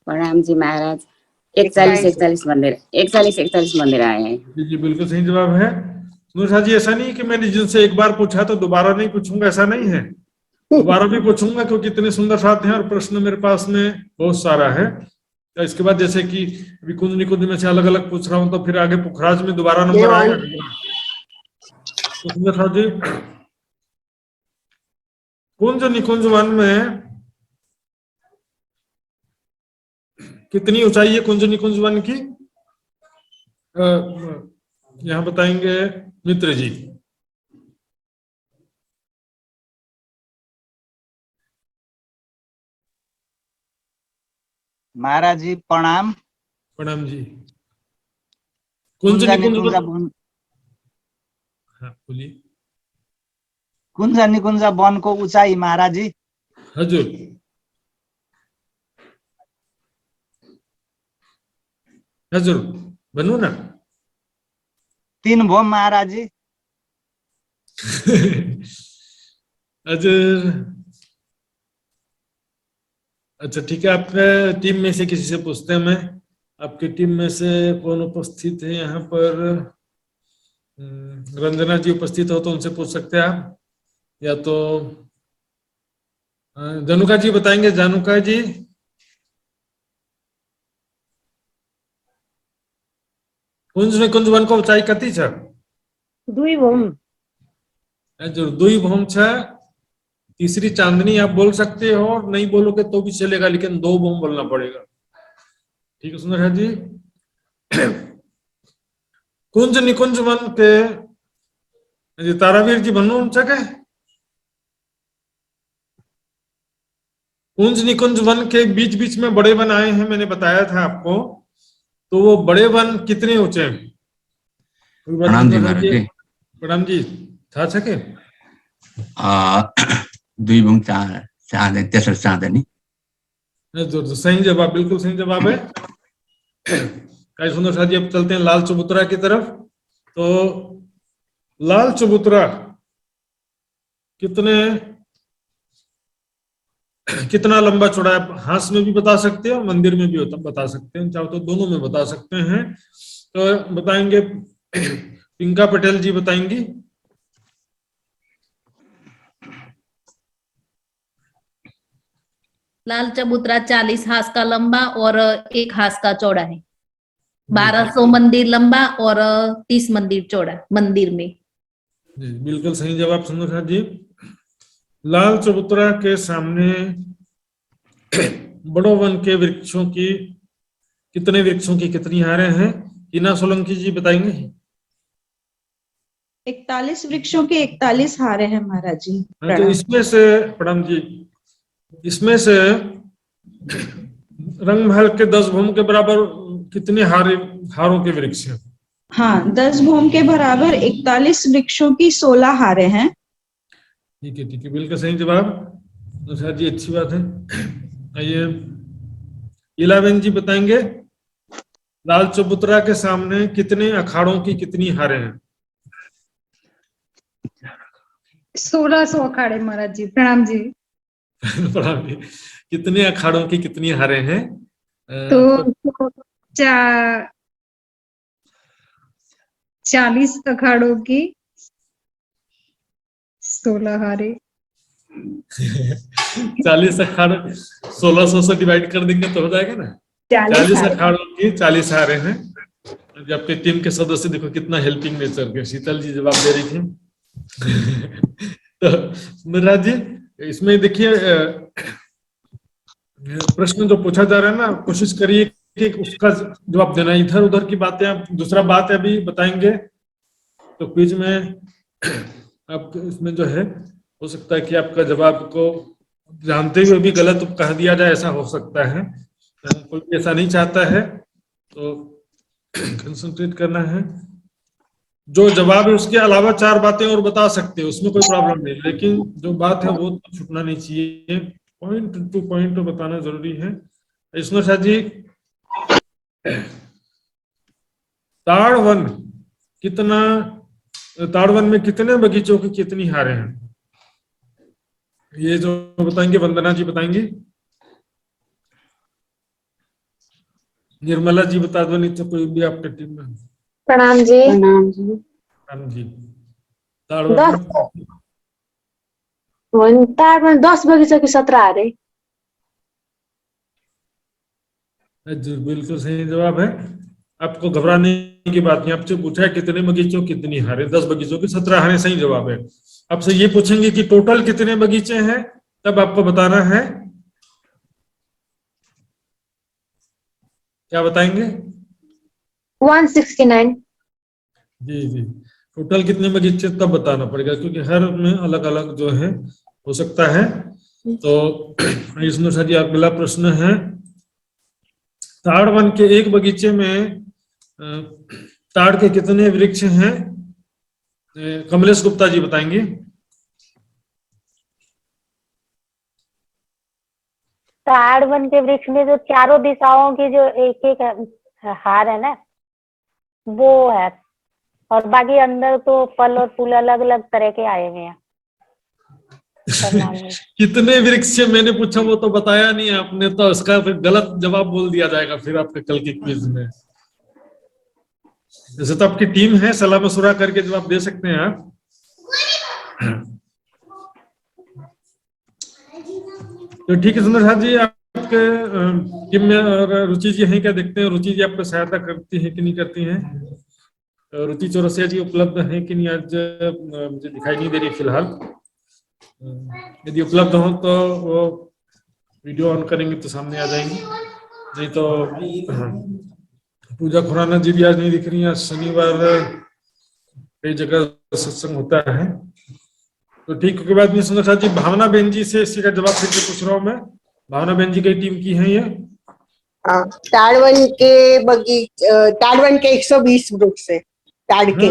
प्रणाम जी महाराज। 41-41 मंदिर, 41-41 मंदिर आए हैं। जी जी, बिल्कुल सही जवाब है सुंदर साथ जी। ऐसा नहीं कि मैंने जिनसे एक बार पूछा तो दोबारा नहीं पूछूंगा, ऐसा नहीं है, दोबारा भी पूछूंगा, क्योंकि इतने सुंदर साथ हैं और प्रश्न मेरे पास में बहुत सारा है। तो इसके बाद जैसे कि अभी कुंज निकुंज में से अलग अलग पूछ रहा हूँ, तो फिर आगे पुखराज में दोबारा नंबर आएगा। तो सुंदर साथ जी, कुंज निकुंज वन में कितनी ऊंचाई है कुंज निकुंज वन की? यहाँ बताएंगे मित्र जी। महाराज जी प्रणाम। प्रणाम जी। कुंज निकुंज निकुंज वन। हाँ बोलिए। कुंज निकुंज वनको उचाइ महाराज जी। हजुर। हजुर भन्नु न। 3 भोम महाराज जी। हजुर। अच्छा ठीक है, आपके टीम में से किसी से पूछते हैं। मैं आपकी टीम में से कौन उपस्थित है यहाँ पर? रंजना जी उपस्थित हो तो उनसे पूछ सकते हैं आप, या तो जनुका जी बताएंगे। जनुका जी। कुंज निकुंज वन को ऊंचाई कति छ? 2 भोम। हजुर 2 भोम छ। तीसरी चांदनी आप बोल सकते हो, और नहीं बोलोगे तो भी चलेगा, लेकिन 2 भोम बोलना पड़ेगा। ठीक है सुंदर जी। कुंज निकुंज वन के तारावीर जी भन्नुहुन्छ क्या? कुंज निकुंज वन के बीच बीच में बड़े वन आए हैं, मैंने बताया था आपको। तो वो बड़े वन कितने ऊंचे हैं? प्रणाम जी महाराज जी। प्रणाम जी। था छ के? 2 भोम चाँद तेस्रो चाँदनी। जो सही जवाब, बिल्कुल सही जवाब है। काय सुंदर साथ जी, अब चलते हैं लाल चबूतरा की तरफ। तो लाल चबूतरा कितना लंबा चौड़ा है? हांस में भी बता सकते हैं और मंदिर में भी बता सकते हैं, चाहो तो दोनों में बता सकते हैं। तो बताएंगे पिंका पटेल जी बताएंगी। लाल चबूतरा 40 हाथ का लंबा और 1 हाथ का चौड़ा है। 1200 मंदिर लंबा और 30 मंदिर चौड़ा मंदिर में। जी बिल्कुल सही जवाब सुंदर साथ जी। लाल चबूतरा के सामने बड़ो वन के वृक्षों की कितनी हारें हैं? हीना सोलंकी जी बताएंगे। 41 वृक्षों के 41 हारे हैं महाराज जी। तो इसमें से प्रणाम जी, इसमें से रंगमहल के 10 भोम के बराबर कितने हारों के वृक्ष हैं? हाँ, 10 भोम के बराबर 41 वृक्षों की 16 हारे हैं। ठीक है बिल्कुल सही जवाब। तो सर जी अच्छी बात है। आइए इलाबेन जी बताएंगे, लाल चबूतरा के सामने कितने अखाड़ों की कितनी हारें हैं? 1600 अखाड़े महाराज जी। प्रणाम जी। प्रणाम जी। कितने अखाड़ों की कितनी हारें हैं? तो 40 अखाड़ों की 16 हारे। 40 अखाड़े 1600 से डिवाइड कर देंगे तो हो जाएगा ना। 40 अखाड़ों की 40 हारे हैं। आपके टीम के सदस्य देखो कितना हेल्पिंग नेचर के। शीतल जी जवाब दे रही थी। तो सुंदरराज जी, इसमें देखिए प्रश्न जो पूछा जा रहा है ना, कोशिश करिए कि उसका जवाब देना। इधर उधर की बातें आप दूसरा बात अभी बताएंगे तो क्विज में आप इसमें जो है हो सकता है कि आपका जवाब को जानते हुए भी गलत कह दिया जाए, ऐसा हो सकता है। कोई ऐसा नहीं चाहता है, तो कंसंट्रेट करना है। जो जवाब है उसके अलावा 4 बातें और बता सकते हैं, उसमें कोई प्रॉब्लम नहीं, लेकिन जो बात है वो तो छूटना नहीं चाहिए। पॉइंट टू पॉइंट बताना जरूरी है। इसमें शाह जी, ताड़वन में कितने बगीचों की कितनी हारें हैं? ये जो बताएंगे वंदना जी बताएंगी। निर्मला जी बता दो, नहीं तो कोई भी आपके टीम में। प्रणाम जी। प्रणाम जी। प्रणाम जी। ताड़वन 10 बगीचों की 17 हारे। जी बिल्कुल सही जवाब है। आपको घबराने की बात नहीं। आपसे पूछा है कितने बगीचों कितनी हारें, 10 बगीचों की 17 हारें सही जवाब है। आपसे ये पूछेंगे कि टोटल कितने बगीचे हैं, तब आपको बताना है। क्या बताएंगे? 169। जी जी, टोटल कितने बगीचे तब बताना पड़ेगा, क्योंकि हर में अलग अलग जो है हो सकता है। तो इसमें सर जी अगला प्रश्न है, ताड़ वन के एक बगीचे में ताड़ के कितने वृक्ष हैं? कमलेश गुप्ता जी बताएंगे। ताड़ वन के वृक्ष में जो चारों दिशाओं की जो एक एक हार है ना, वो है, और बाकी अंदर तो फल और फूल अलग अलग तरह के आए हुए हैं। कितने वृक्ष से मैंने पूछा, वो तो बताया नहीं आपने, तो उसका फिर गलत जवाब बोल दिया जाएगा फिर आपके कल के क्विज में। जैसे तो आपकी टीम है, सलाह मशुरा करके जवाब दे सकते हैं आप। तो ठीक है सुंदर साहब जी, आपके टीम में रुचि जी हैं क्या? देखते हैं रुचि जी आपको सहायता करती हैं कि नहीं करती हैं। रुचि चौरसिया जी उपलब्ध हैं कि नहीं? आज मुझे दिखाई नहीं दे रही फिलहाल। यदि उपलब्ध हो तो वो वीडियो ऑन करेंगे तो सामने आ जाएंगी, नहीं तो पूजा खुराना जी भी आज नहीं दिख रही हैं। शनिवार कई जगह सत्संग होता है, तो ठीक है, बात नहीं। सुंदर साहब जी, भावना बहन जी से इसी का जवाब फिर से पूछ रहा हूँ मैं। भावना बहन जी की टीम की है ये? ताड़वन के 120 वृक्ष है, ताड़ के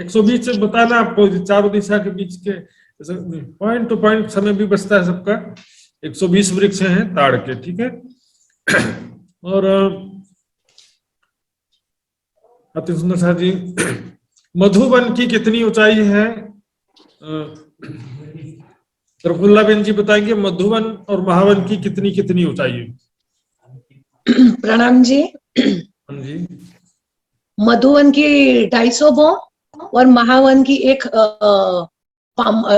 120 से बताना आपको, चारों दिशा के बीच के पॉइंट टू पॉइंट समय भी बचता है सबका। 120 वृक्ष हैं ताड़ के, ठीक है। और अति सुंदर साहब जी, मधुवन की कितनी ऊंचाई है? प्रफुल्ला बेन जी बताएंगे मधुवन और महावन की कितनी कितनी ऊंचाई है? प्रणाम जी। हाँ जी। मधुवन की 250 बॉम और महावन की एक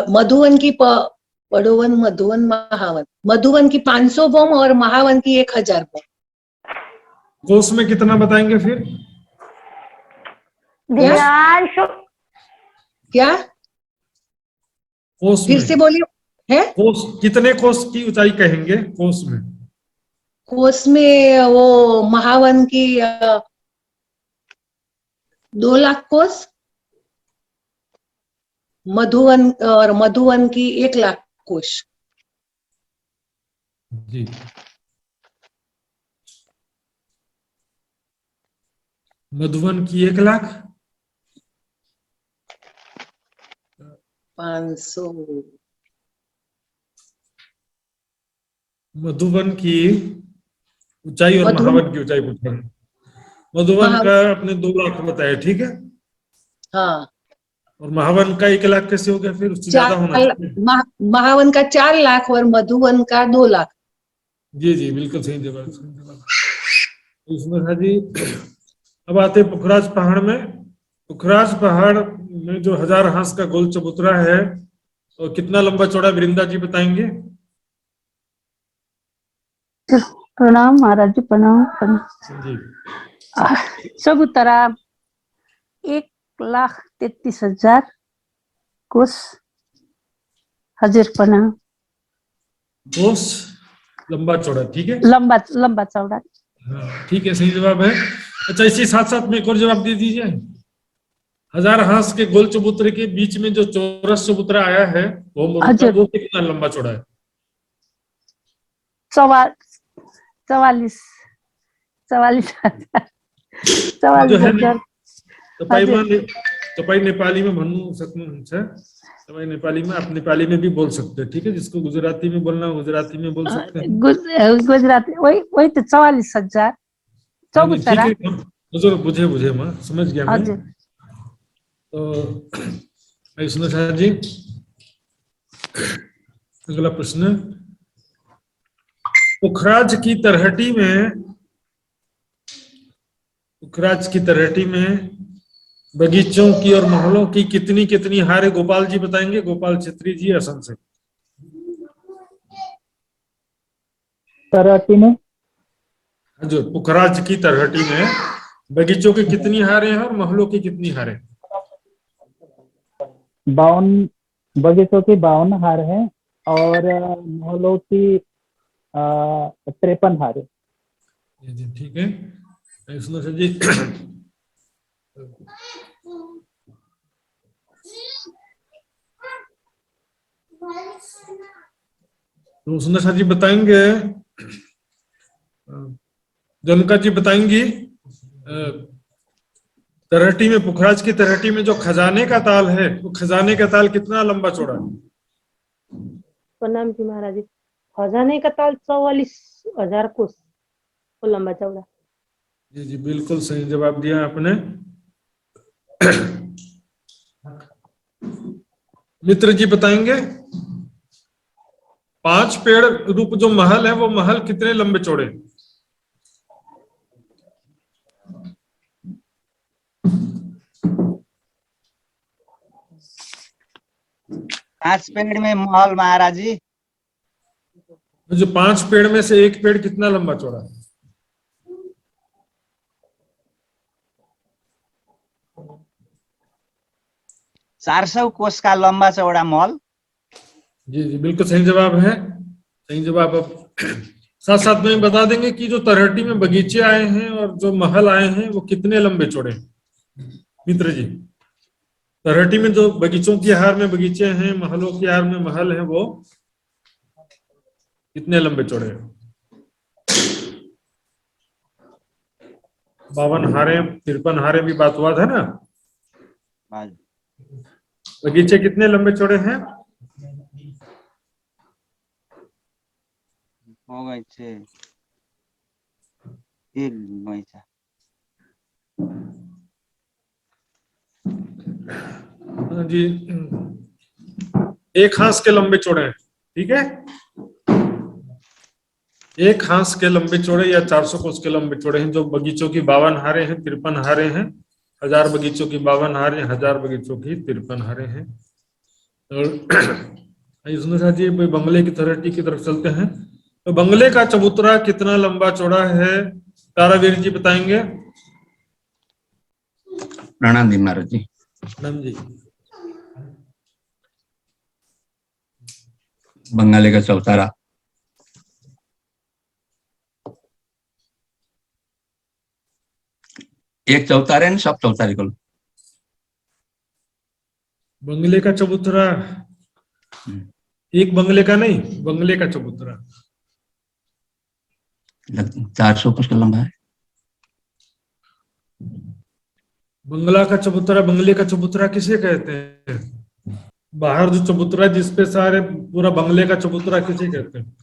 मधुवन की पड़ोवन मधुवन महावन, मधुवन की 500 बॉम और महावन की 1000 बॉम। कोस में कितना बताएंगे फिर? क्या कोस फिर में? से बोलिए। है कोस, कितने कोस की ऊंचाई कहेंगे कोस में? कोस में वो महावन की 2 लाख कोस, मधुवन की 1 लाख कोस। जी। मधुवन की 1 लाख 500। मधुवन की ऊंचाई और महावन की ऊंचाई पूछ रहे हैं। मधुवन का अपने 2 लाख बताया, ठीक है। हाँ। और महावन का 1 लाख कैसे हो गया फिर? उससे ज्यादा होना चाहिए। महावन का 4 लाख और मधुवन का 2 लाख। जी जी, बिल्कुल सही जवाब। इसमें जी अब आते पुखराज पहाड़ में। पुखराज पहाड़ में जो 1000 हांस का गोल चबूतरा है, तो कितना लंबा चौड़ा वृंदा जी बताएंगे? प्रणाम महाराज जी, प्रणाम। जी। चबूतरा 1,33,000 कोस, हजरपना कोस लंबा चौड़ा, ठीक है। लंबा चौड़ा। हाँ ठीक है, सही जवाब है। अच्छा, इसी साथ साथ में एक और जवाब दे दीजिए। 1000 हांस के गोल चबूतरे के बीच में जो चौरस चबूतरा आया है, वो कितना लंबा चौड़ा है? 44,000। तपाईँ नेपाली में भन्नु सक्नुहुन्छ। तपाईँ नेपाली में, आप नेपाली में भी बोल सकते हैं, ठीक है। जिसको गुजराती में बोलना गुजराती में बोल सकते हैं। गुजराती वही तो 44,000 चबूतरा। हजुर बुझे मैं समझ गया मैं। तो सुनो शाह जी, अगला प्रश्न। पुखराज की तरहटी में बगीचों की और महलों की कितनी कितनी हारे? गोपाल जी बताएंगे, गोपाल छेत्री जी असम से। तरहटी में जो पुखराज की तरहटी में बगीचों की कितनी हारे हैं और महलों की कितनी हारे? 52 बगीचों की 52 हार है और महलों की 53 हारे। ठीक है। जी तो सुंदर जी बताएंगे, जनका जी बताएंगी, तरहटी में, पुखराज की तरहटी में जो खजाने का ताल है, वो खजाने का ताल कितना लंबा चौड़ा है? प्रणाम जी महाराज जी। खजाने का ताल 44,000 कोस वो लंबा चौड़ा। जी जी बिल्कुल सही जवाब दिया आपने। मित्र जी बताएंगे, 5 पेड़ रूप जो महल है, वो महल कितने लंबे चौड़े? पांच पेड़ में महल महाराज जी। जो 5 पेड़ में से एक पेड़ कितना लंबा चौड़ा है? चार 400 कोस का लंबा चौड़ा महल। जी जी बिल्कुल सही जवाब है, सही जवाब। अब साथ साथ में बता देंगे कि जो तरहटी में बगीचे आए हैं और जो महल आए हैं, वो कितने लंबे चौड़े हैं? मित्र जी, तरहटी में जो बगीचों की हार में बगीचे हैं, महलों की हार में महल है, वो कितने लंबे चौड़े हैं? 52 हारे, 53 हारे भी बात हुआ था ना। बगीचे कितने लंबे चौड़े हैं? हो गए 6 एक बगीचा। जी, 1 हाथ के लंबे चौड़े हैं, ठीक है। 1 हाथ के लंबे चौड़े या 400 कोस के लंबे चौड़े हैं। जो बगीचों की 52 हारे हैं, 53 हारे हैं। 1000 बगीचों की 52 हारे, 1000 बगीचों की 53 हारे हैं। और सुंदर जी बंगले की तरहटी की तरफ चलते हैं। तो बंगले का चबूतरा कितना लंबा चौड़ा है? तारावीर जी बताएंगे। प्रणाम जी महाराज जी। प्रणाम जी। बंगाली का चौतारा एक चौतारे ने सब चौतारी को बंगले का चबूतरा एक बंगले का नहीं, बंगले का चबूतरा 400 कोस का लंबा है। बंगला का चबूतरा, बंगले का चबूतरा किसे कहते हैं? बाहर जो चबूतरा जिसपे सारे पूरा बंगले का चबूतरा किसे कहते हैं?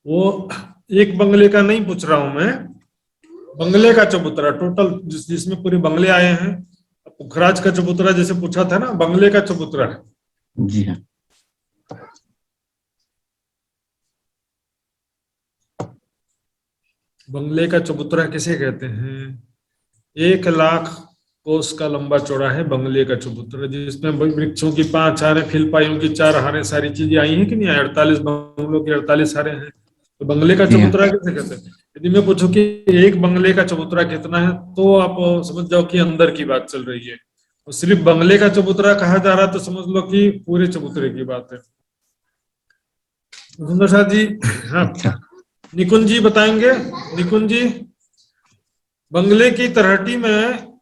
वो एक बंगले का नहीं पूछ रहा हूं मैं, बंगले का चबूतरा टोटल जिसमें पूरे बंगले आए हैं। पुखराज का चबूतरा जैसे पूछा था ना, बंगले का चबूतरा है। जी हाँ। बंगले का चबूतरा किसे कहते हैं? 1 लाख कोस का लंबा चौड़ा है बंगले का चबूतरा, जिसमें वृक्षों की 5 हारें, फिलपाइयों की 4 हारें, सारी चीजें आई हैं कि नहीं? 48 बंगलों की 48 हारें हैं। तो बंगले का चबूतरा किसे कहते हैं? यदि मैं पूछूं कि एक बंगले का चबूतरा कितना है, तो आप समझ जाओ कि अंदर की बात चल रही है। और सिर्फ बंगले का चबूतरा कहा जा रहा है तो समझ लो कि पूरे चबूतरे की बात है। सुंदर साथ जी, हाँ निकुंज जी बताएंगे। निकुंज जी, बंगले की तरहटी में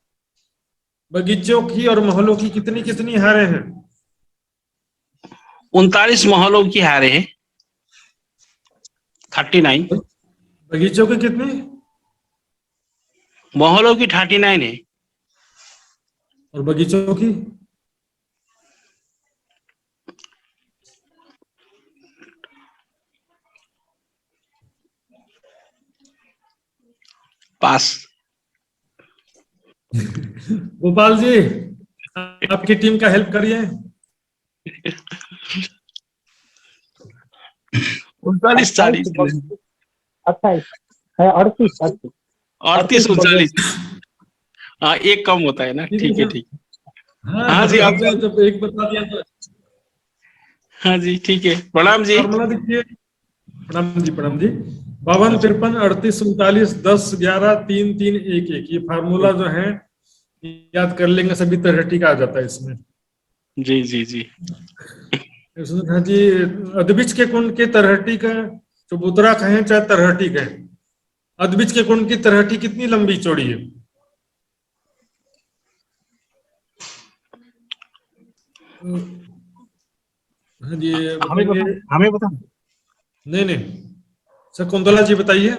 बगीचों की और महलों की कितनी कितनी हारें हैं? 39 महलों की हारे हैं। 39 बगीचों की कितनी? महलों की 39 है। और बगीचों की? पास। गोपाल जी, आपकी टीम का हेल्प करिए। 39 40 28 है 38 38 39। हाँ, एक कम होता है ना। ठीक है ठीक है। हाँ जी, आप जब एक बता दिया तो। हाँ जी ठीक है। प्रणाम जी। फॉर्मूला देखिए। प्रणाम जी, प्रणाम जी। 52 53 38 39 10 11 3 3 1 1, ये फार्मूला जो है याद कर लेंगे, सभी तरहटी का आ जाता है इसमें। जी जी जी। हाँ जी, अदबिच के कुंड के तरहटी का चबूतरा कहें चाहे तरहटी कहें, अदबिच के कुंड की तरहटी कितनी लंबी चौड़ी है? हाँ जी, हमें बताएंगे। बता हमें बता नहीं नहीं, शकुंतला जी बताइए।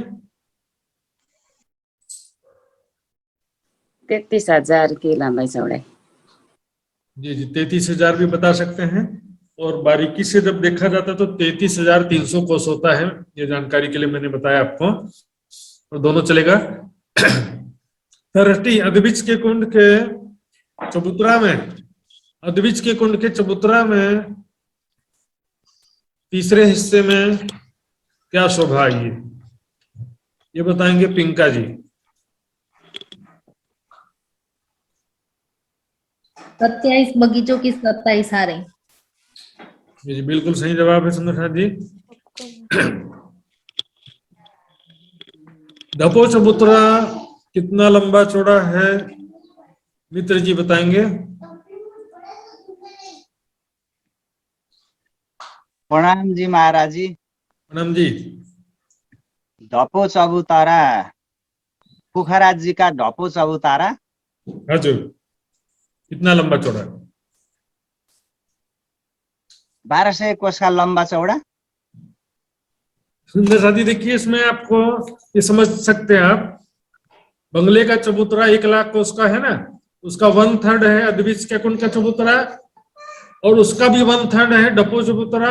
33,000 की लंबाई चौड़ाई। जी जी, 33,000 भी बता सकते हैं, और बारीकी से जब देखा जाता है तो 33,300 कोस होता है। ये जानकारी के लिए मैंने बताया आपको, और दोनों चलेगा। तरहटी अद्विज के कुंड के चबूतरा में, अद्विज के कुंड के चबूतरा में तीसरे हिस्से में क्या शोभा आई है, ये बताएंगे पिंका जी। 27 बगीचों की 27 हारें। जी बिल्कुल सही जवाब है सुंदर जी। धपो चबूतरा कितना लंबा चौड़ा है, मित्र जी बताएंगे। प्रणाम जी महाराज जी। प्रणाम जी। ढपो चबुतरा, पुखराज जी का ढपो चबुतरा हजुर, कितना लंबा चौड़ा है? 1200 कोस का लंबा चौड़ा। सुंदर साथी, देखिए इसमें आपको ये समझ सकते हैं आप, बंगले का चबूतरा 1,00,000 कोस का है ना, उसका 1/3 है अद्विज के कुंड का चबूतरा, और उसका भी 1/3 है डपो चबूतरा,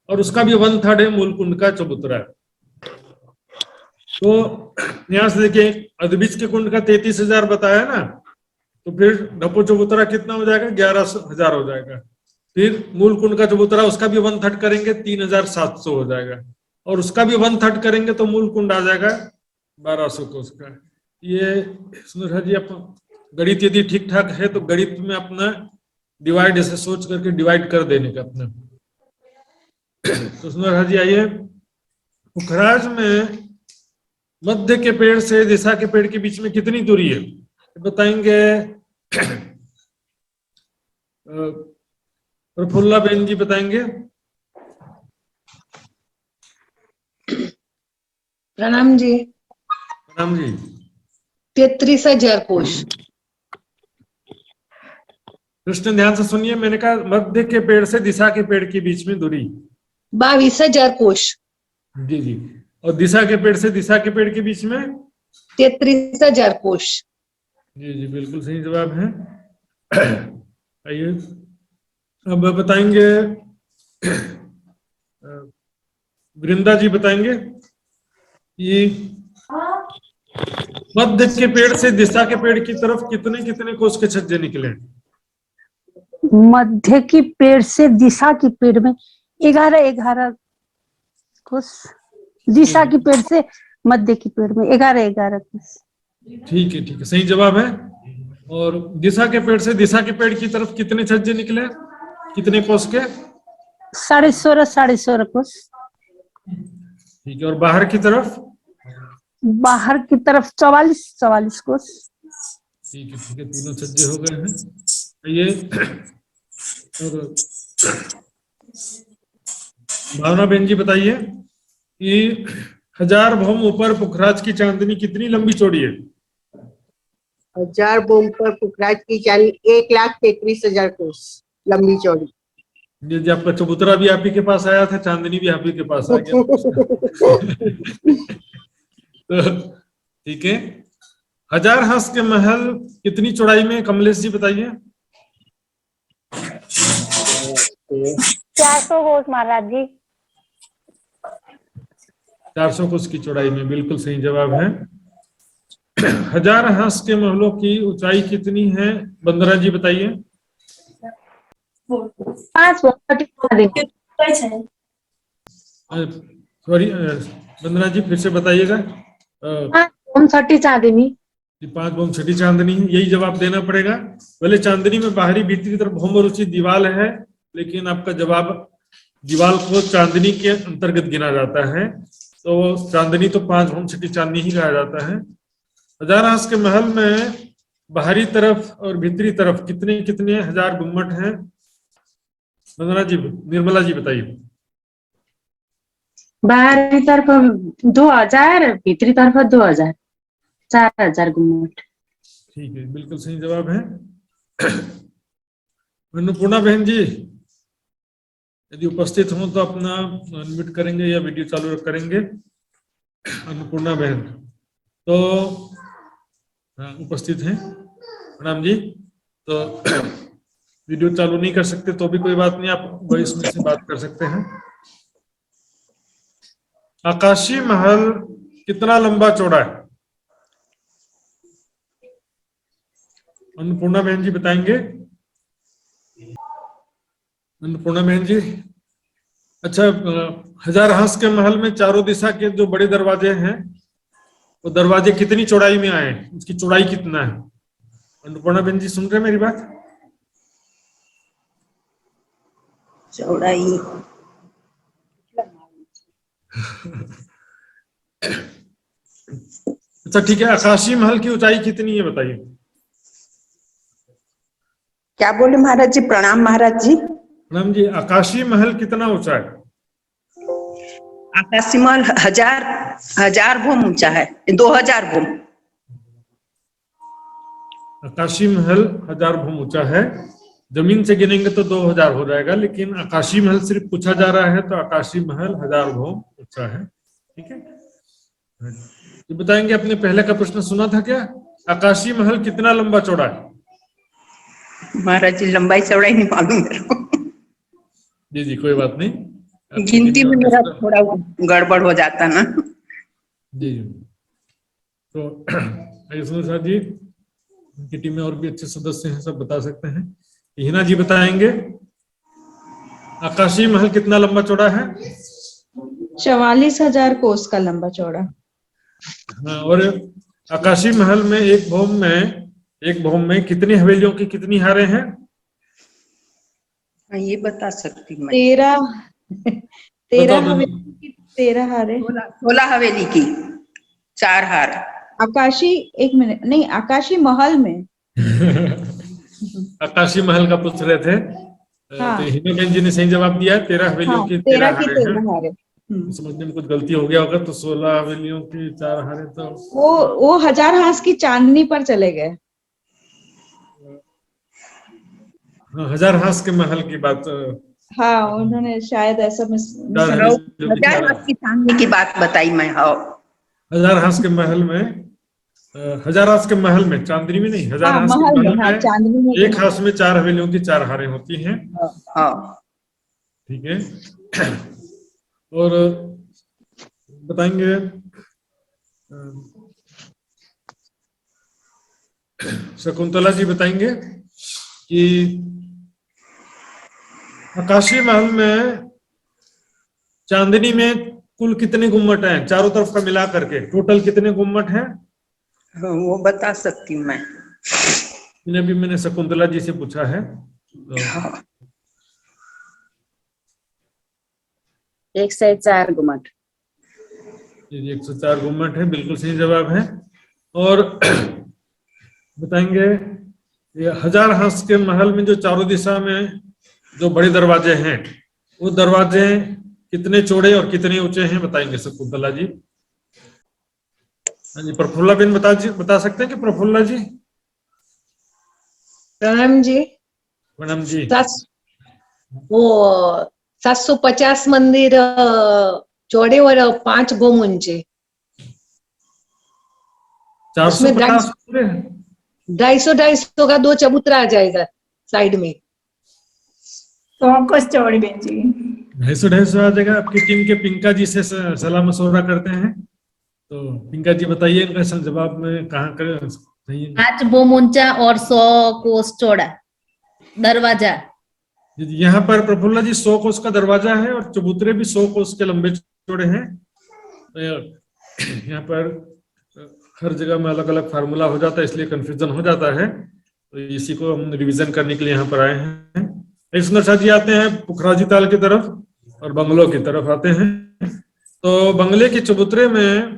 और उसका भी 1/3 है मूलकुंड का चबूतरा। तो यहां से देखिए, अद्विज के कुंड का 33,000 बताया ना, तो फिर डपो चबूतरा कितना हो जाएगा, 11,000 हो जाएगा। फिर मूल कुंड का चबूतरा, उसका भी 1/3 करेंगे 3,700 हो जाएगा, और उसका भी 1/3 करेंगे तो मूल कुंड आ जाएगा 1,200 कोस का। ये सुंदर जी, आप गणित यदि ठीक ठाक है तो गणित में अपना डिवाइड ऐसे सोच करके डिवाइड कर देने का अपना। तो सुंदर जी आइए, पुखराज में मध्य के पेड़ से दिशा के पेड़ के बीच में कितनी दूरी है, बताएंगे प्रफुल्ला बहन जी बताएंगे। प्रणाम जी। प्रणाम जी। 33,000 कोश। कृष्ण ध्यान से सुनिए, मैंने कहा मध्य के पेड़ से दिशा के पेड़ के बीच में दूरी 22,000 कोश। जी जी, और दिशा के पेड़ से दिशा के पेड़ के बीच में 33,000 कोश। जी जी, बिल्कुल सही जवाब है। आइए अब बताएंगे, वृंदा जी बताएंगे कि मध्य के पेड़ से दिशा के पेड़ की तरफ कितने कितने कोस के छज्जे निकले। मध्य की पेड़ से दिशा की पेड़ में 11 कोस, दिशा की पेड़ से मध्य की पेड़ में 11 कोस। ठीक है, सही जवाब है। और दिशा के पेड़ से दिशा के पेड़ की तरफ कितने छज्जे निकले, कितने कोस के? 16.5 कोस। ठीक है, और बाहर की तरफ? बाहर की तरफ 44 कोस। ठीक है, तीनों छज्जे हो गए हैं। ये और भावना बहन जी बताइए कि 1000 भौम ऊपर पुखराज की चांदनी कितनी लंबी चौड़ी है? 1000 बोम पर पुखराज की चांदनी 1,33,000 कोस लंबी चौड़ी। जी, आपका चबूतरा भी आप ही के पास आया था, चांदनी भी आप ही के पास आ गया। तो ठीक है, 1000 हंस के महल कितनी चौड़ाई में, कमलेश जी बताइए। 400 कोस महाराज जी। 400 कोस की चौड़ाई में, बिल्कुल सही जवाब है। 1000 हंस के महलों की ऊंचाई कितनी है, बंदरा जी बताइए। 5 सॉरी बंदना जी, फिर से बताइएगा। 5 चांदनी। 5 बम छठी चांदनी, यही जवाब देना पड़ेगा। पहले चांदनी में बाहरी भीतरी तरफ भौम और ऊंची दीवार है, लेकिन आपका जवाब दीवार को चांदनी के अंतर्गत गिना जाता है, तो चांदनी तो 5 भौम छठी चांदनी ही कहा जाता है। 1000 हंस के महल में बाहरी तरफ और भीतरी तरफ कितने कितने 1000 गुम्मट हैं, बंदना जी, निर्मला जी बताइए। बाहरी तरफ 2000, भीतरी तरफ 2000, 4000 गुम्मट। ठीक है, बिल्कुल सही जवाब है। अन्नपूर्णा बहन जी यदि उपस्थित हों तो अपना अनम्यूट करेंगे या वीडियो चालू करेंगे। अन्नपूर्णा बहन तो उपस्थित हैं, प्रणाम जी। तो वीडियो चालू नहीं कर सकते तो भी कोई बात नहीं, आप वॉइस में से बात कर सकते हैं। आकाशीय महल कितना लंबा चौड़ा है? अन्नपूर्णा बहन जी बताएंगे। अन्नपूर्णा बहन जी, अच्छा, 1000 हांस के महल में चारों दिशा के जो बड़े दरवाजे हैं वो दरवाजे कितनी चौड़ाई में आए, उसकी चौड़ाई कितना है? अन्नपूर्णा बहन जी सुन रहे हैं मेरी बात? चौड़ाई अच्छा ठीक है, आकाशीय महल की ऊंचाई कितनी है बताइए। क्या बोले महाराज जी? प्रणाम महाराज जी। प्रणाम जी, आकाशीय महल कितना ऊंचा है? आकाशीय महल 1000 भूम ऊंचा है, 2000 भूम। आकाशीय महल 1000 भूम ऊंचा है, जमीन से गिनेंगे तो 2000 हो जाएगा, लेकिन आकाशीय महल सिर्फ पूछा जा रहा है तो आकाशीय महल 1000 भूम ऊंचा है। ठीक है, तो बताएंगे, अपने पहले का प्रश्न सुना था क्या? आकाशीय महल कितना लंबा चौड़ा है? महाराज जी लंबाई चौड़ाई नहीं मालूम मेरे को। जी जी कोई बात नहीं, गिनती में मेरा थोड़ा गड़बड़ हो जाता ना। जी जी। तो आयुष्मान साहब जी, उनकी टीम में और भी अच्छे सदस्य हैं, सब बता सकते हैं। हिना जी बताएंगे, आकाशीय महल कितना लंबा चौड़ा है? 44,000 कोस का लंबा चौड़ा। हाँ, और आकाशीय महल में एक भवन में कितनी हवेलियों की कितनी हारें हैं? ये बता सकती मैं। 13 हवेली की 13 हारे। 16 हवेली की 4 हार। आकाशी, एक मिनट, नहीं आकाशी महल में। आकाशीय महल का पूछ रहे थे। हाँ। तो हिना बहन जी ने सही जवाब दिया है, 13 हवेलियों की 13 हारें हैं। 13 हारे। समझने में कुछ गलती हो गया होगा, तो 16 हवेलियों की 4 हारें तो वो 1000 हांस की चांदनी पर चले गए। हाँ, 1000 हांस के महल की बात। हाँ, उन्होंने शायद ऐसा 1000 हांस की चांदनी की बात बताई मैं। हाँ, 1000 हांस के महल में 1000 हांस के महल में, चांदनी में नहीं, 1000 हांस के महल में चांदनी में एक हांस में 4 हवेलियों की 4 हारें होती हैं। हाँ ठीक है। और बताएंगे, शकुंतला जी बताएंगे कि आकाशीय महल में चांदनी में कुल कितने गुम्मट हैं, चारों तरफ का मिला करके टोटल कितने गुम्मट हैं? वो बता सकती हूँ मैं। भी मैंने शकुंतला जी से पूछा है तो। हाँ। 104 गुम्मट। 104 गुम्मट है, बिल्कुल सही जवाब है। और बताएंगे, ये 1000 हांस के महल में जो चारों दिशा में जो बड़े दरवाजे हैं, वो दरवाजे कितने चौड़े और कितने ऊंचे हैं, बताएंगे शकुंतला जी। हाँ जी, प्रफुल्ला बेन बता सकते हैं कि प्रफुल्ला जी? प्रणाम जी। प्रणाम जी। वो 750 मंदिर चौड़े और 5 भूम ऊंचे। 450 250 का 2 चबूतरा आ जाएगा साइड में। तो कुछ चौड़ी बहन जी 250 आ जाएगा। आपकी टीम के पिंका जी से सलाह मशवरा करते हैं, तो पिंका जी बताइए इनका जवाब में कहाँ कर सही है? 5 भूम ऊंचा और 100 कोस चौड़ा दरवाजा। यहाँ पर प्रफुल्ला जी 100 कोस का दरवाजा है और चबूतरे भी 100 कोस के लंबे चौड़े हैं। यहाँ पर हर जगह में अलग अलग फार्मूला हो जाता है, इसलिए कंफ्यूजन हो जाता है, तो इसी को हम रिवीजन करने के लिए यहाँ पर आए हैं। सुंदर शाह जी आते हैं पुखराजी ताल की तरफ और बंगलों की तरफ आते हैं। तो बंगले के चबूतरे में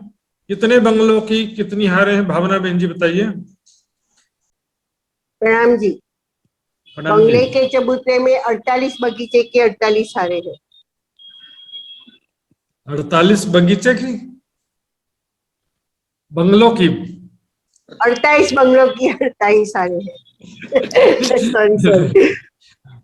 कितने बंगलों की कितनी हारें हैं, भावना बहन जी बताइए। प्रणाम जी। बंगले के चबूतरे में 48 बगीचे के 48 हारे हैं। 48 बगीचे की, बंगलों की 48 बंगलों की 48 हारे हैं। सॉरी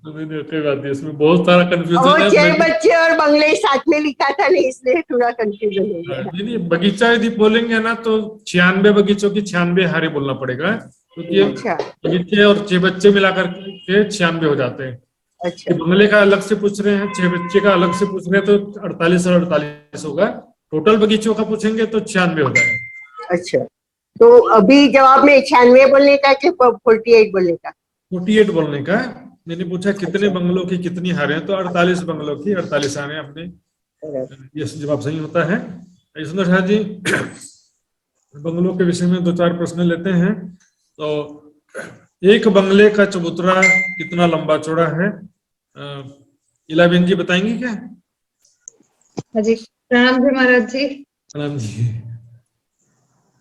नहीं, कोई बात नहीं, इसमें बहुत सारा कंफ्यूजन और है। 6 बच्चे और बंगले साथ में लिखा था नहीं, इसलिए थोड़ा कंफ्यूजन हो गया। नहीं नहीं, बगीचा यदि बोलेंगे ना तो 96 बगीचों की 96 हारे बोलना पड़ेगा, क्योंकि अच्छा बगीचे और 6 बच्चे मिलाकर के 96 हो जाते हैं। अच्छा बंगले का अलग से पूछ रहे हैं, 6 बच्चे का अलग से पूछ रहे हैं, तो 48 और 48 होगा। टोटल बगीचों का पूछेंगे तो 96 हो जाएगा। अच्छा, तो अभी जवाब में 96 बोलने का कि 48 बोलने का? 48 बोलने का। मैंने पूछा कितने बंगलों की कितनी हारे हैं, तो 48 बंगलों की 48 हारे अपने, ये जवाब सही होता है। सुंदर शाह जी, बंगलों के विषय में 2-4 प्रश्न लेते हैं। तो एक बंगले का चबूतरा कितना लंबा चौड़ा है? इलाबेन जी बताएंगी क्या? हाँ जी, प्रणाम जी महाराज जी। प्रणाम जी।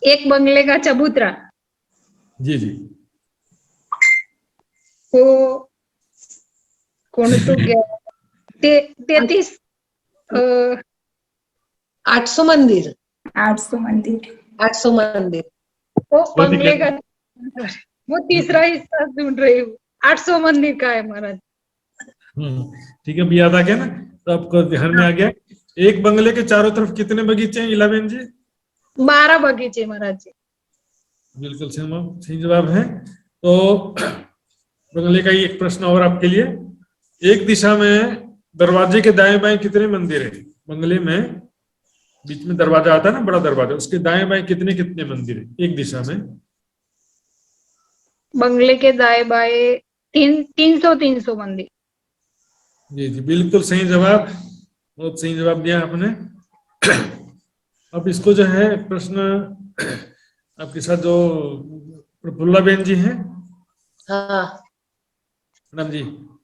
एक बंगले का चबूतरा जी जी। तो कौन तो 33 800 मंदिर 800 मंदिर 800 मंदिर। वो बंगले का, वो तीसरा हिस्सा ढूंढ रही हूँ। 800 मंदिर का है महाराज। ठीक है, अभी याद आ गया ना, तो आपको ध्यान में आ गया। एक बंगले के चारों तरफ कितने बगीचे हैं इलाबेन जी? 12 बगीचे महाराज जी। बिल्कुल सही जवाब है। तो बंगले का ही एक प्रश्न और आपके लिए। एक दिशा में दरवाजे के दाएं बाएं कितने मंदिर है? बंगले में बीच में दरवाजा आता है ना, बड़ा दरवाजा, उसके दाएं बाएं कितने कितने मंदिर है एक दिशा में? बंगले के दाएं बाएं 300 मंदिर। जी जी, बिल्कुल सही जवाब, बहुत सही जवाब दिया आपने। अब इसको जो है प्रश्न आपके साथ जो प्रफुल्ला बेन जी हैं। हाँ मैडम जी,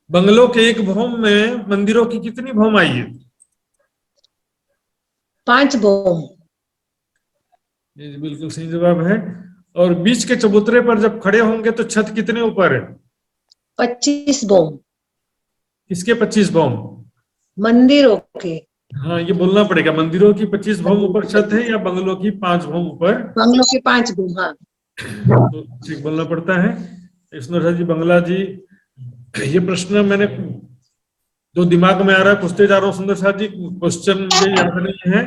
बंगलों के एक भौम में मंदिरों की कितनी भौम आई है? 5 भौम। जी बिल्कुल सही जवाब है। और बीच के चबूतरे पर जब खड़े होंगे तो छत कितने ऊपर है? 25 भौम। किसके 25 भौम? मंदिरों के। हाँ, ये बोलना पड़ेगा, मंदिरों की 25 भौम ऊपर छत है या बंगलों की 5 भौम ऊपर? बंगलों के 5 भौम। हाँ तो ठीक बोलना पड़ता है। विष्णु जी, बंगला जी, ये प्रश्न मैंने जो दिमाग में आ रहा है पूछते जा रहा हूँ सुंदर शाह जी। क्वेश्चन मुझे याद नहीं है,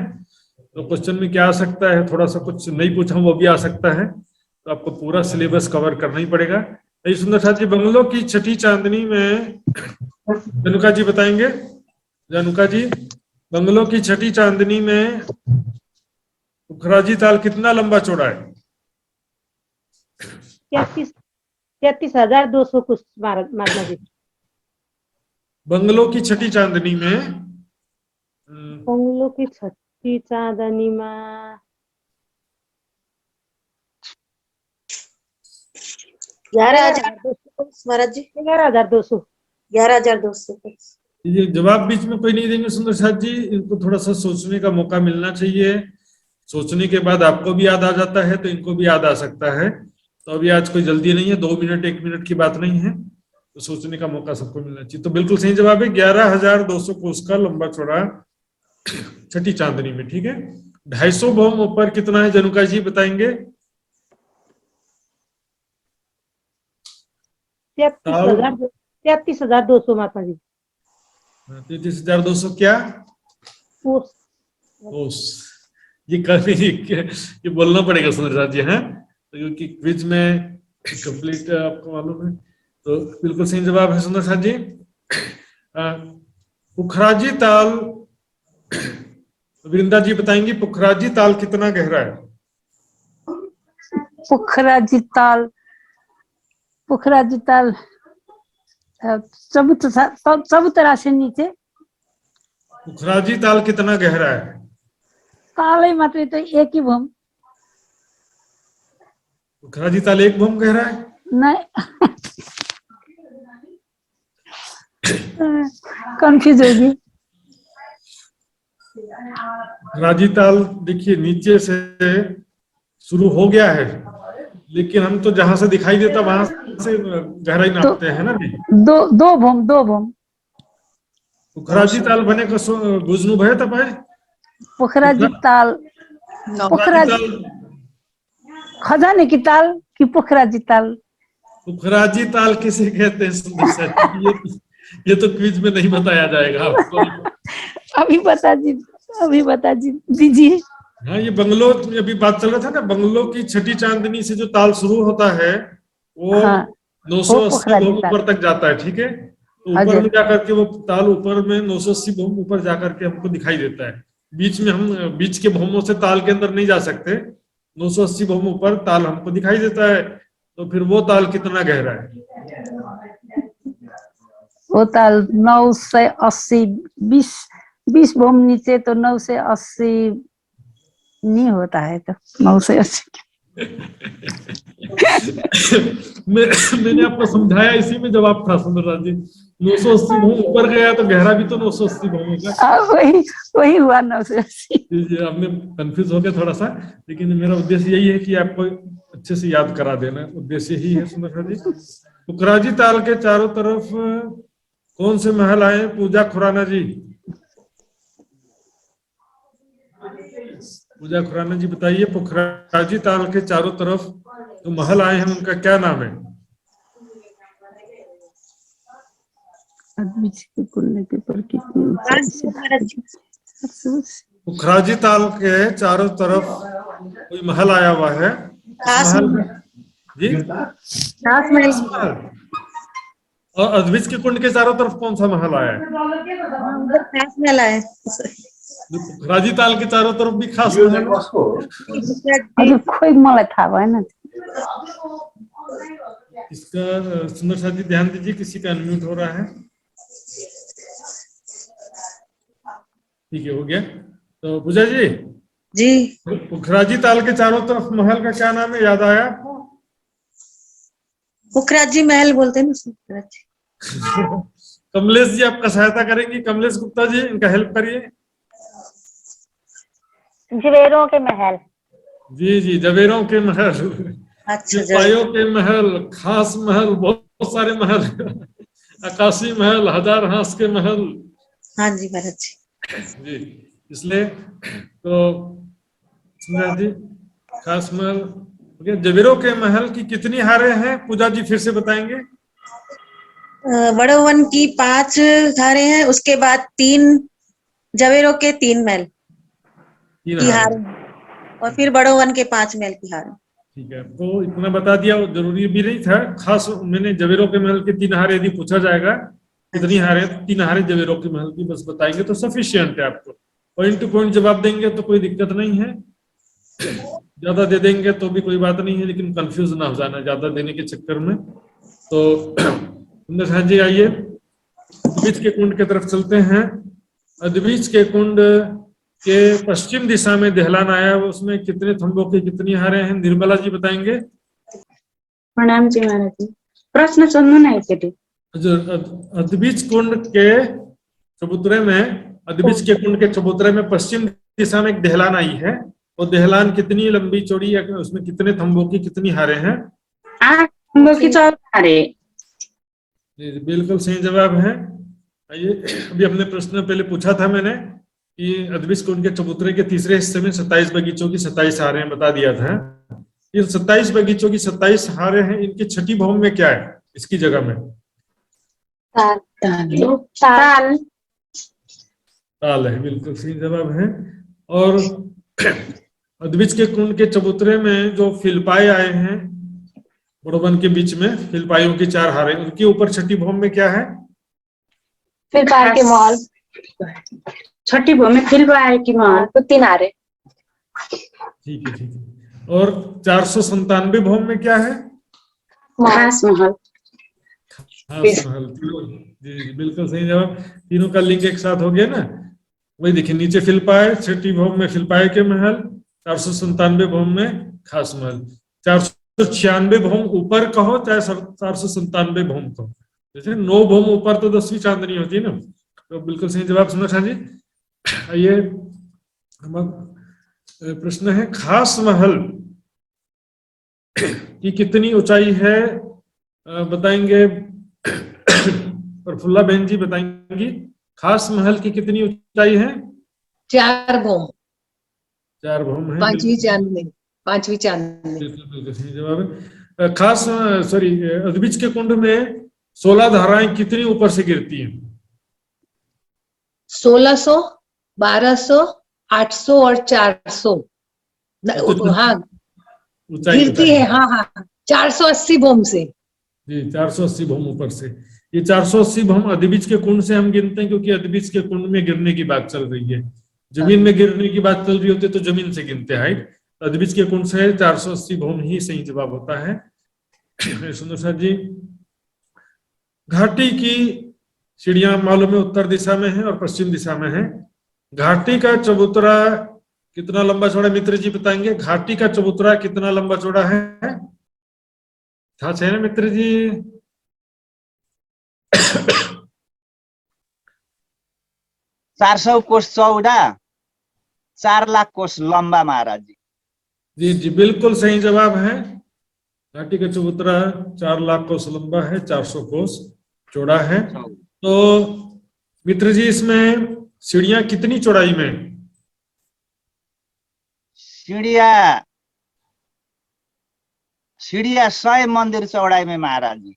तो क्वेश्चन में क्या आ सकता है, थोड़ा सा कुछ नहीं पूछा वो भी आ सकता है, तो आपको पूरा सिलेबस कवर करना ही पड़ेगा। सुंदर शाह जी, बंगलों की छठी चांदनी में जनुका जी बताएंगे। जनुका जी, बंगलों की छठी चांदनी में पुखराजी ताल कितना लंबा चौड़ा है? 33,200 कुछ महात्मा जी। बंगलों की छठी चांदनी में, बंगलों की छठी चांदनी में 11,200 महाराज जी। 11,200 11,200। ये जवाब बीच में कोई नहीं देंगे सुंदर साथ जी, इनको थोड़ा सा सोचने का मौका मिलना चाहिए। सोचने के बाद आपको भी याद आ जाता है तो इनको भी याद आ सकता है। तो अभी आज कोई जल्दी नहीं है, 2 मिनट 1 मिनट की बात नहीं है, तो सोचने का मौका सबको मिलना चाहिए। तो बिल्कुल सही जवाब है 11,200 कोस का लंबा चौड़ा छठी चांदनी में। ठीक है, 250 भौम ऊपर कितना है जनुका जी बताएंगे? 33,200 महात्मा जी। 33,200 क्या? ओस। ये कभी ये बोलना पड़ेगा सुंदर साथ जी, है क्योंकि क्विज में कंप्लीट आपको मालूम है। तो बिल्कुल सही जवाब है सुंदर साथ जी। पुखराजी ताल, वृंदा जी बताएंगी पुखराजी ताल कितना गहरा है? पुखराजी ताल चबूतरा से नीचे। पुखराजी ताल कितना गहरा है? ताल मात्र तो एक ही भौम। पुखराजी ताल 1 भौम गहरा है? नहीं, कंफ्यूज होगी। पुखराजी ताल देखिए नीचे से शुरू हो गया है, लेकिन हम तो जहां से दिखाई देता वहां से गहराई नापते हैं ना। दो भौम। पुखराजी ताल बने का बुझनु भयो तपाईं? पुखराजी ताल खजाने की ताल कि पुखराजी ताल? पुखराजी ताल किसे कहते हैं सुंदर साथी? ये तो क्विज में नहीं बताया जाएगा आपको। अभी बता दीजिए। हाँ, ये बंगलो अभी बात चल रहा था ना, बंगलो की छठी चांदनी से जो ताल शुरू होता है वो हाँ, 980 पोखराजी भोम ताल। ऊपर तक जाता है, ठीक है। तो ऊपर हजुर। में जाकर के वो ताल ऊपर में 980 भोम ऊपर जाकर के हमको दिखाई देता है। बीच में हम बीच के भोमों से ताल के अंदर नहीं जा सकते। 980 भोम ऊपर ताल हमको दिखाई देता है। तो फिर वो ताल कितना गहरा है? वो ताल 980, 20 भूम नीचे तो 980 नहीं होता है, तो 980। मैंने आपको समझाया इसी में जवाब था सुंदरराज जी। 980 भूम ऊपर गया तो गहरा भी तो 980 भूम होगा। वही हुआ 980। जी, आपने कंफ्यूज हो गया थोड़ा सा, लेकिन मेरा उद्देश्य यही है कि आपको अच्छे से याद करा देना, उद्देश्य ही है सुंदरराज जी। पुखराजी ताल के चारों तरफ कौन से महल आए? पूजा खुराना जी, पूजा खुराना जी बताइए, पुखराजी ताल के चारों तरफ जो महल आए हैं उनका क्या नाम है? पुखराजी ताल के चारों तरफ कोई महल आया हुआ है। महल जी, महल। और अद्विज के कुंड के चारों तरफ कौन सा महल आया है? खास मेला है। पुखराजी ताल के चारों तरफ भी खास महल है। कोई मलाई थाहा भएन। इसका सुंदर साथी ध्यान दीजिए, किसी का अनम्यूट हो रहा है। ठीक है, हो गया। तो पूजा जी, पुखराजी ताल के चारों तरफ महल का क्या नाम है, याद आया आपको? पुखराजी महल बोलते हैं ना। कमलेश जी आपका सहायता करेंगी, कमलेश गुप्ता जी, इनका हेल्प करिए। जवेरों के महल। जी जी, जवेरों के महल, सिपाहियों के महल, खास महल, बहुत सारे महल, आकाशी महल, हजार हांस के महल। हाँ जी महाराज जी, इसलिए तो जी खास महल। जवेरों के महल की कितनी हारें हैं पूजा जी, फिर से बताएंगे? बड़ो वन की 5 हारें हैं, उसके बाद 3 जवेरों के 3 महल की हारें, और फिर बड़ो वन के 5 महल की हारें। ठीक है, तो इतना बता दिया, जरूरी भी नहीं था खास। मैंने जवेरों के महल के 3 हारे यदि पूछा जाएगा कितनी हारे, 3 हारे जवेरों के महल की बस बताएंगे तो सफिशिएंट है। आपको पॉइंट टू पॉइंट जवाब देंगे तो कोई दिक्कत नहीं है, ज्यादा दे देंगे तो भी कोई बात नहीं है, लेकिन कंफ्यूज ना हो जाना ज्यादा देने के चक्कर में। तो सुंदर जी आइए अद्विज के कुंड की तरफ चलते हैं। अद्विज के कुंड के पश्चिम दिशा में दहलान आया है, उसमें कितने थंबों की कितनी हारें हैं? निर्मला जी बताएंगे। प्रणाम जी महाराज जी, प्रश्न सुनना ना एकटी। अद्विज कुंड के चबूतरे में, अद्विज के कुंड के चबूतरे में पश्चिम दिशा में एक दहलान आई है, वो दहलान कितनी लंबी चौड़ी है, उसमें कितने थंबों की कितनी हारें हैं? 8 थंबों की 14 हारें। बिल्कुल सही जवाब है। आइए, अभी अपने प्रश्न पहले पूछा था मैंने कि अद्विज कुंड के चबूतरे के तीसरे हिस्से में 27 बगीचों की 27 हारें बता दिया था। इन 27 बगीचों की 27 हारें हैं, इनकी छठी भौम में क्या है इसकी जगह में? ताल है, बिल्कुल सही जवाब है। और अद्विज के कुंड के चबूतरे में जो फिलपाए आए हैं बड़ोवन के बीच में, फिलपाइयों की 4 हारें, उनके ऊपर छठी भौम में क्या है? फिलपाए के महल। छठी भौम में फिलपाए की महल तो 3 हारें। ठीक है, ठीक है। और 497 भौम में क्या है? खास महल। खास महल, जी बिल्कुल सही जवाब। तीनों का लिंक एक साथ हो गया ना। वही देखिए, नीचे फिलपाए, छठी भौम में फिलपाए के महल, 497 भौम में खास महल। 496 भौम ऊपर कहो चाहे 497 भौम कहो, जैसे 9 भौम ऊपर तो 10वीं चांदनी होती है ना। तो बिल्कुल सही जवाब सुना था जी। आइए, प्रश्न है खास महल की कितनी ऊंचाई है, बताएंगे? प्रफुल्ला बहन जी बताएंगी, खास महल की कितनी ऊंचाई है? 4 भौम। 4 भौम है, 5वीं चांदनी। 5वीं चांदनी। बिल्कुल बिल्कुल सही जवाब है। खास अद्विज के कुंड में 16 धाराएं कितनी ऊपर से गिरती हैं? 1600, 1200, 800 और 400। हाँ ऊंचाई गिरती है, हाँ हाँ 480 भूम से। जी 480 भूम ऊपर से। ये 480 भूम अधिबीज के कुंड से हम गिनते हैं, क्योंकि अधिबीज के कुंड में गिरने की बात चल रही है। जमीन में गिरने की बात चल रही होती है तो जमीन से गिनते हैं हाइट। अधिबीज के कुंड से 480 भूम ही सही जवाब होता है। सुंदर साथ जी, घाटी की सीढ़ियां मालूम है उत्तर दिशा में है और पश्चिम दिशा में है। घाटी का चबूतरा कितना लंबा चौड़ा मित्र जी बताएंगे? घाटी का चबूतरा कितना लंबा चौड़ा है? था ना मित्र जी? 400 कोस चौड़ा, 4 लाख कोस लंबा महाराज जी। जी जी बिल्कुल सही जवाब है। घाटी का चबूतरा 4 लाख कोस लंबा है, 400 कोस चौड़ा है। तो मित्र जी इसमें सीढ़ियां कितनी चौड़ाई में? सीढ़िया 100 मंदिर चौड़ाई में महाराज जी।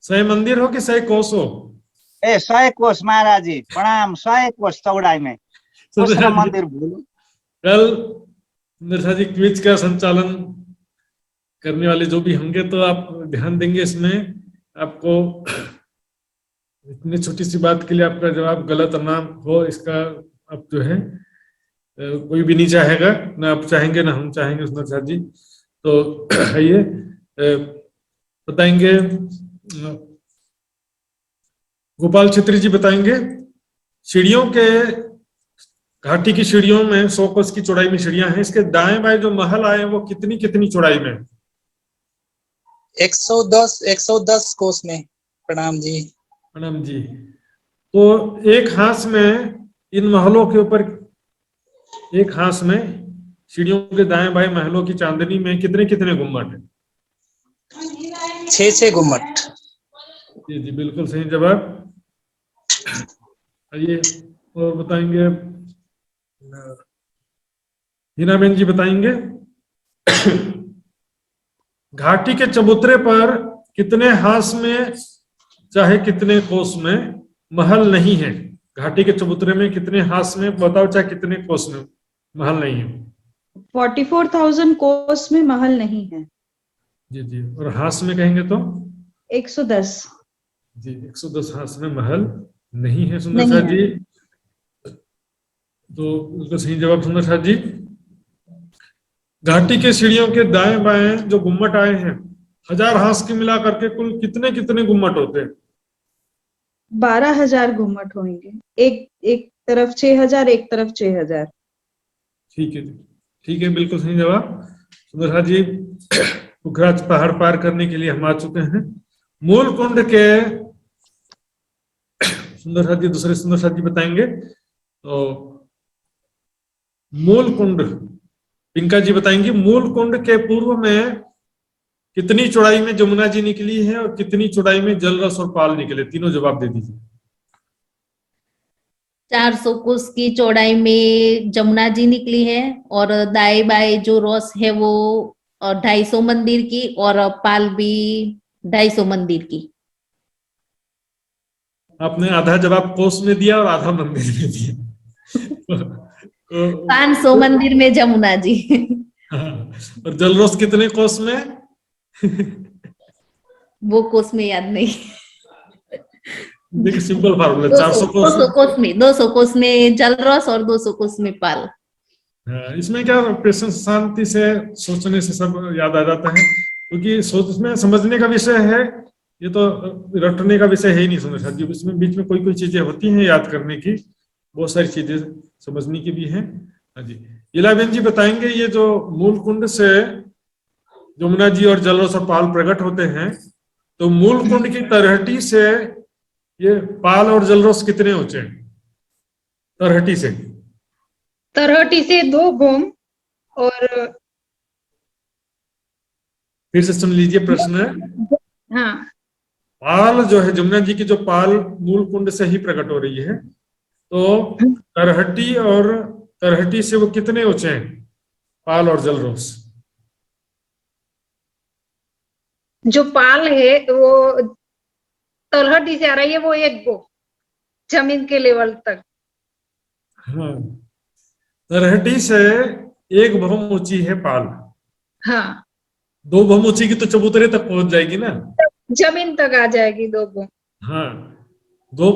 100 मंदिर हो कि 100 कोस हो? 100 कोस महाराज जी, प्रणाम। 100 कोस चौड़ाई में मंदिर भूलो। कल सुंदर जी क्विज का संचालन करने वाले जो भी होंगे तो आप ध्यान देंगे इसमें। आपको इतनी छोटी सी बात के लिए आपका जवाब गलत ना हो, इसका आप जो है कोई भी नहीं चाहेगा, ना आप चाहेंगे ना हम चाहेंगे सुंदर साथ जी। तो आइए बताएंगे, गोपाल छेत्री जी बताएंगे सीढ़ियों के, घाटी की सीढ़ियों में 100 कोस की चौड़ाई में सीढ़ियां हैं, इसके दाएं बाएं जो महल आए वो कितनी कितनी चौड़ाई में? 110 कोस में। प्रणाम जी। प्रणाम जी। तो एक हाथ में इन महलों के ऊपर, एक हाथ में सीढ़ियों के दाएं बाएं महलों की चांदनी में कितने कितने गुम्मट है? 6 गुम्मट। जी जी बिल्कुल सही जवाब। आइए और बताएंगे, हिना बेन जी बताएंगे घाटी के चबूतरे पर कितने हाथ में चाहे कितने कोस में महल नहीं है? घाटी के चबूतरे में कितने हाथ में बताओ, चाहे कितने कोस में महल नहीं है? 44,000 कोस में महल नहीं है। जी जी। और हाथ में कहेंगे तो 110। जी 110 हाथ में महल नहीं है सुंदर साथ जी। तो उसका सही जवाब सुंदर साथ जी। घाटी के सीढ़ियों के दाएं बाएं जो गुम्मट आए हैं, 1000 हाथ के मिला करके कुल कितने कितने गुम्मट होते हैं? 12,000 घुमट होंगे। एक तरफ 6,000, एक तरफ 6,000। ठीक है, ठीक है, बिल्कुल सही जवाब सुंदर जी। पुखराज पहाड़ पार करने के लिए हम आ चुके हैं। मूल कुंड के सुंदर जी, दूसरे सुंदर जी बताएंगे। तो मूल कुंड पिंका जी बताएंगे, मूल कुंड के पूर्व में कितनी चौड़ाई में जमुना जी निकली है और कितनी चौड़ाई में जलरस और पाल निकले? तीनों जवाब दे दीजिए। 400 कोस की चौड़ाई में जमुना जी निकली है और दाएं बाएं जो रस है वो 250 मंदिर की और पाल भी 250 मंदिर की। आपने आधा जवाब कोस में दिया और आधा मंदिर में दिया। 500 मंदिर में जमुना जी। और जलरोस कितने कोस में? वो कोस में याद नहीं। देखिए सिंपल फार्मूला, 400 कोस 200 कोस में 200 कोस में जलरस और 200 कोस में पाल। इसमें क्या पेशेंस, शांति से सोचने से सब याद आ जाता है, क्योंकि सोच में समझने का विषय है, ये तो रटने का विषय है ही नहीं समझ जी। इसमें बीच में कोई कोई चीजें होती हैं याद करने की, बहुत सारी चीजें समझने की भी हैं। हाँ जी, इलाबेन जी बताएंगे, ये जो मूल कुंड से जमुना जी और जलरस और पाल प्रकट होते हैं, तो मूल कुंड की तरहटी से ये पाल और जलरस कितने ऊंचे हैं? तरहटी से 2 भूम। और फिर से सुन लीजिए प्रश्न। हाँ, पाल जो है, जमुना जी की जो पाल मूल कुंड से ही प्रकट हो रही है, तो तरहटी से वो कितने ऊंचे हैं, पाल और जलरोस? जो पाल है वो तलहटी से आ रही है, वो एक गो जमीन के लेवल तक। हाँ, तरहटी से एक भौम ऊंची है पाल। हाँ, 2 भौम ऊंची की तो चबूतरे तक पहुंच जाएगी ना। जमीन तक आ जाएगी 2 गो। हाँ, 2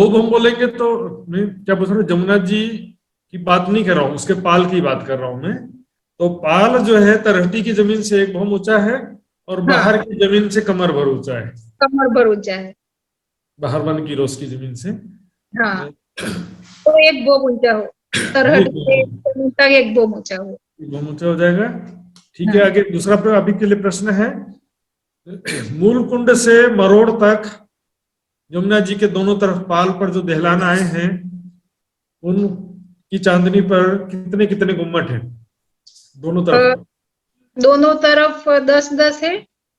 भौम बोलेंगे तो मैं क्या बोल रहा हूँ, जमुना जी की बात नहीं कर रहा हूँ, उसके पाल की बात कर रहा हूँ मैं। तो पाल जो है तरहटी की जमीन से 1 भौम ऊंचा है और बाहर की जमीन से कमर भर ऊंचा है। कमर भर ऊंचा है बाहर 1 किलोस की जमीन से। हाँ, तो 1 बोम ऊंचा हो, तरहटी से जमीन तक 1 बोम ऊंचा हो। 1 भौम ऊंचा हो जाएगा। ठीक है, आगे दूसरा अभी के लिए प्रश्न है। मूल कुंड से मरोड़ तक यमुना जी के दोनों तरफ पाल पर जो दहलान आए हैं, उनकी चांदनी पर कितने कितने गुम्मट हैं दोनों तरफ? दोनों तरफ 10-10 है,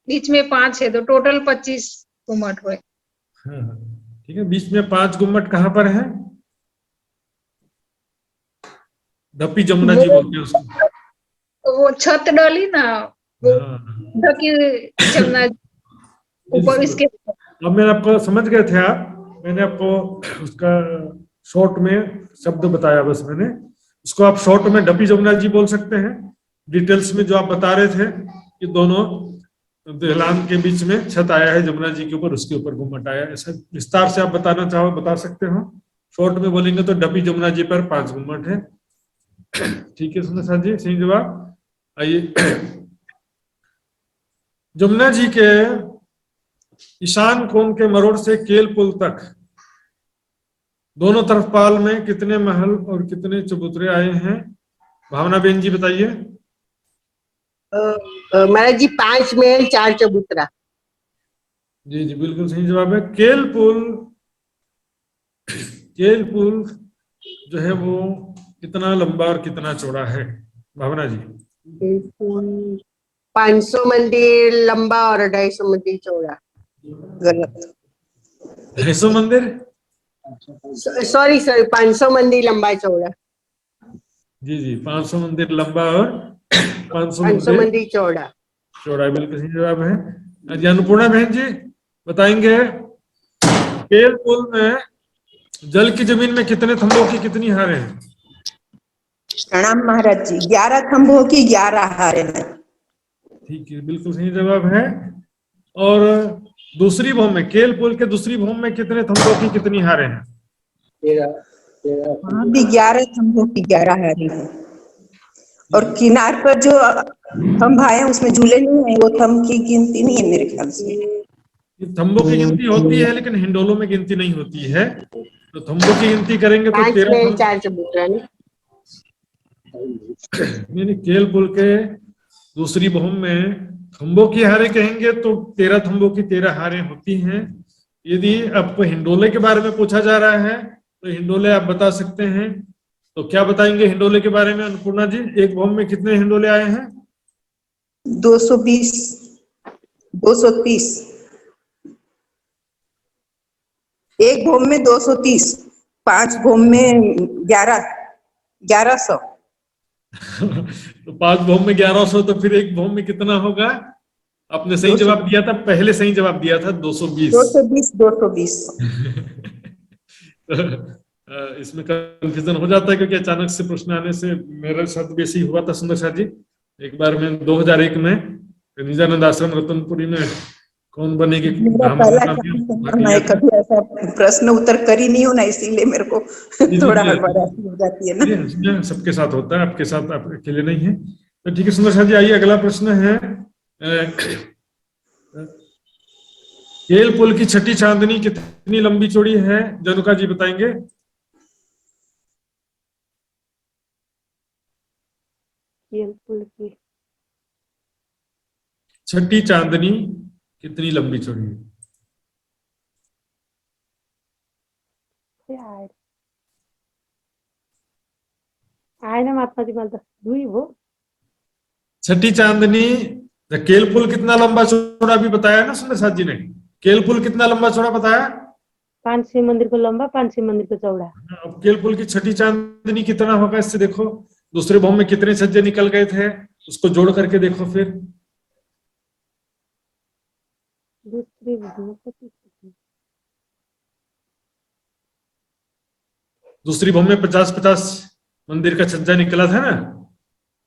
बीच में 5 है, तो टोटल 25 गुम्मट हुए। हाँ, ठीक है। बीच में 5 गुम्मट कहाँ पर है? ढपी जमुना जी बोलते हैं उसको। वो छत डाली ना, वो ढकी जमुना ऊपर इसके। अब मैंने आपको समझ गए थे आप, मैंने आपको उसका शॉर्ट में शब्द बताया, बस मैंने उसको आप शॉर्ट में ढपी जमुना जी बोल सकते हैं। डिटेल्स में जो आप बता रहे थे कि दोनों दहलान के बीच में छत आया है जमुना जी के ऊपर, उसके ऊपर गुम्मट आया, ऐसा विस्तार से आप बताना चाहो बता सकते हो। शॉर्ट में बोलेंगे तो ढपी जमुना जी पर 5 गुम्मट है। ठीक है सुंदर साथ जी, सही जवाब। आइए, जमुना जी के ईशान कोण के मरोड़ से केल पुल तक दोनों तरफ पाल में कितने महल और कितने चबूतरे आए हैं? भावना बेन जी बताइए। महाराज जी 5 महल 4 चबूतरा। जी जी, बिल्कुल सही जवाब है। केल पुल जो है वो कितना लंबा और कितना चौड़ा है भावना जी? 500 मंदिर लंबा और 250 मंदिर चौड़ा। गलत। 250 मंदिर, सॉरी 500 मंदिर लंबा चौड़ा। जी जी, 500 मंदिर लंबा और 500 मंदिर चौड़ा। चौड़ा, बिल्कुल सही जवाब है। आज अन्नपूर्णा बहन जी बताएंगे, केल पुल में जल की जमीन में कितने थंबों की कितनी हारें हैं? प्रणाम महाराज जी, 11 खंभों की 11 हारें हैं। ठीक है, बिल्कुल सही जवाब है। और दूसरी भौम में, केल पुल के दूसरी भौम में कितने थंबों की कितनी हारें हैं? 13 भी 11 खंभों की 11 हारें हैं। और किनार पर जो थंब आए हैं उसमें झूले नहीं है, वो थंब की गिनती नहीं है मेरे ख्याल से। थंबों की गिनती होती है लेकिन हिंडोलों में गिनती नहीं होती है। तो थंबों की गिनती करेंगे तो 13 4 चबूतरा नहीं, केल पुल के दूसरी भौम में थंबों की हारें कहेंगे तो 13 थंबों की 13 हारें होती हैं। यदि आपको हिंडोले के बारे में पूछा जा रहा है तो हिंडोले आप बता सकते हैं। तो क्या बताएंगे हिंडोले के बारे में अन्नपूर्णा जी? एक भौम में कितने हिंडोले आए हैं? 220, 230। एक भौम में 230, 5 भौम में 1100। तो 5 भौम में 1100, तो फिर एक भौम में कितना होगा? आपने सही जवाब दिया था, पहले सही जवाब दिया था 220। 220। इसमें कंफ्यूजन हो जाता है क्योंकि अचानक से प्रश्न आने से मेरे साथ भी ऐसे ही हुआ था सुंदर शाह जी। एक बार मैं 2001 में निजानंद आश्रम रतनपुरी में कौन बनेगी मैं कभी ऐसा प्रश्न उत्तर करी नहीं हूं ना, इसीलिए मेरे को थोड़ा हड़बड़ाहट हो जाती है ना। सबके साथ होता है, आपके साथ आप अकेले नहीं है। तो ठीक है सुंदर शाह जी, आइए अगला प्रश्न है। केल पुल की छठी चांदनी कितनी लंबी चौड़ी है? जनुका जी बताएंगे। केल पुल की छठी चांदनी कितनी लंबी चौड़ी है? आए ना महात्मा जी मालदा दुई वो छठी चांदनी, केल पुल कितना लंबा चौड़ा भी बताया ना सुंदर साथ जी ने? केल पुल कितना लंबा चौड़ा बताया? 5 शिव मंदिर को लंबा, 5 शिव मंदिर को चौड़ा। अब केल पुल की छठी चांदनी कितना होगा इससे देखो, दूसरे भौम में कितने छज्जे निकल गए थे उसको जोड़ करके देखो फिर। दूसरी भूमि को कितनी? दूसरी भूमि में 50-50 मंदिर का छज्जा निकला था ना,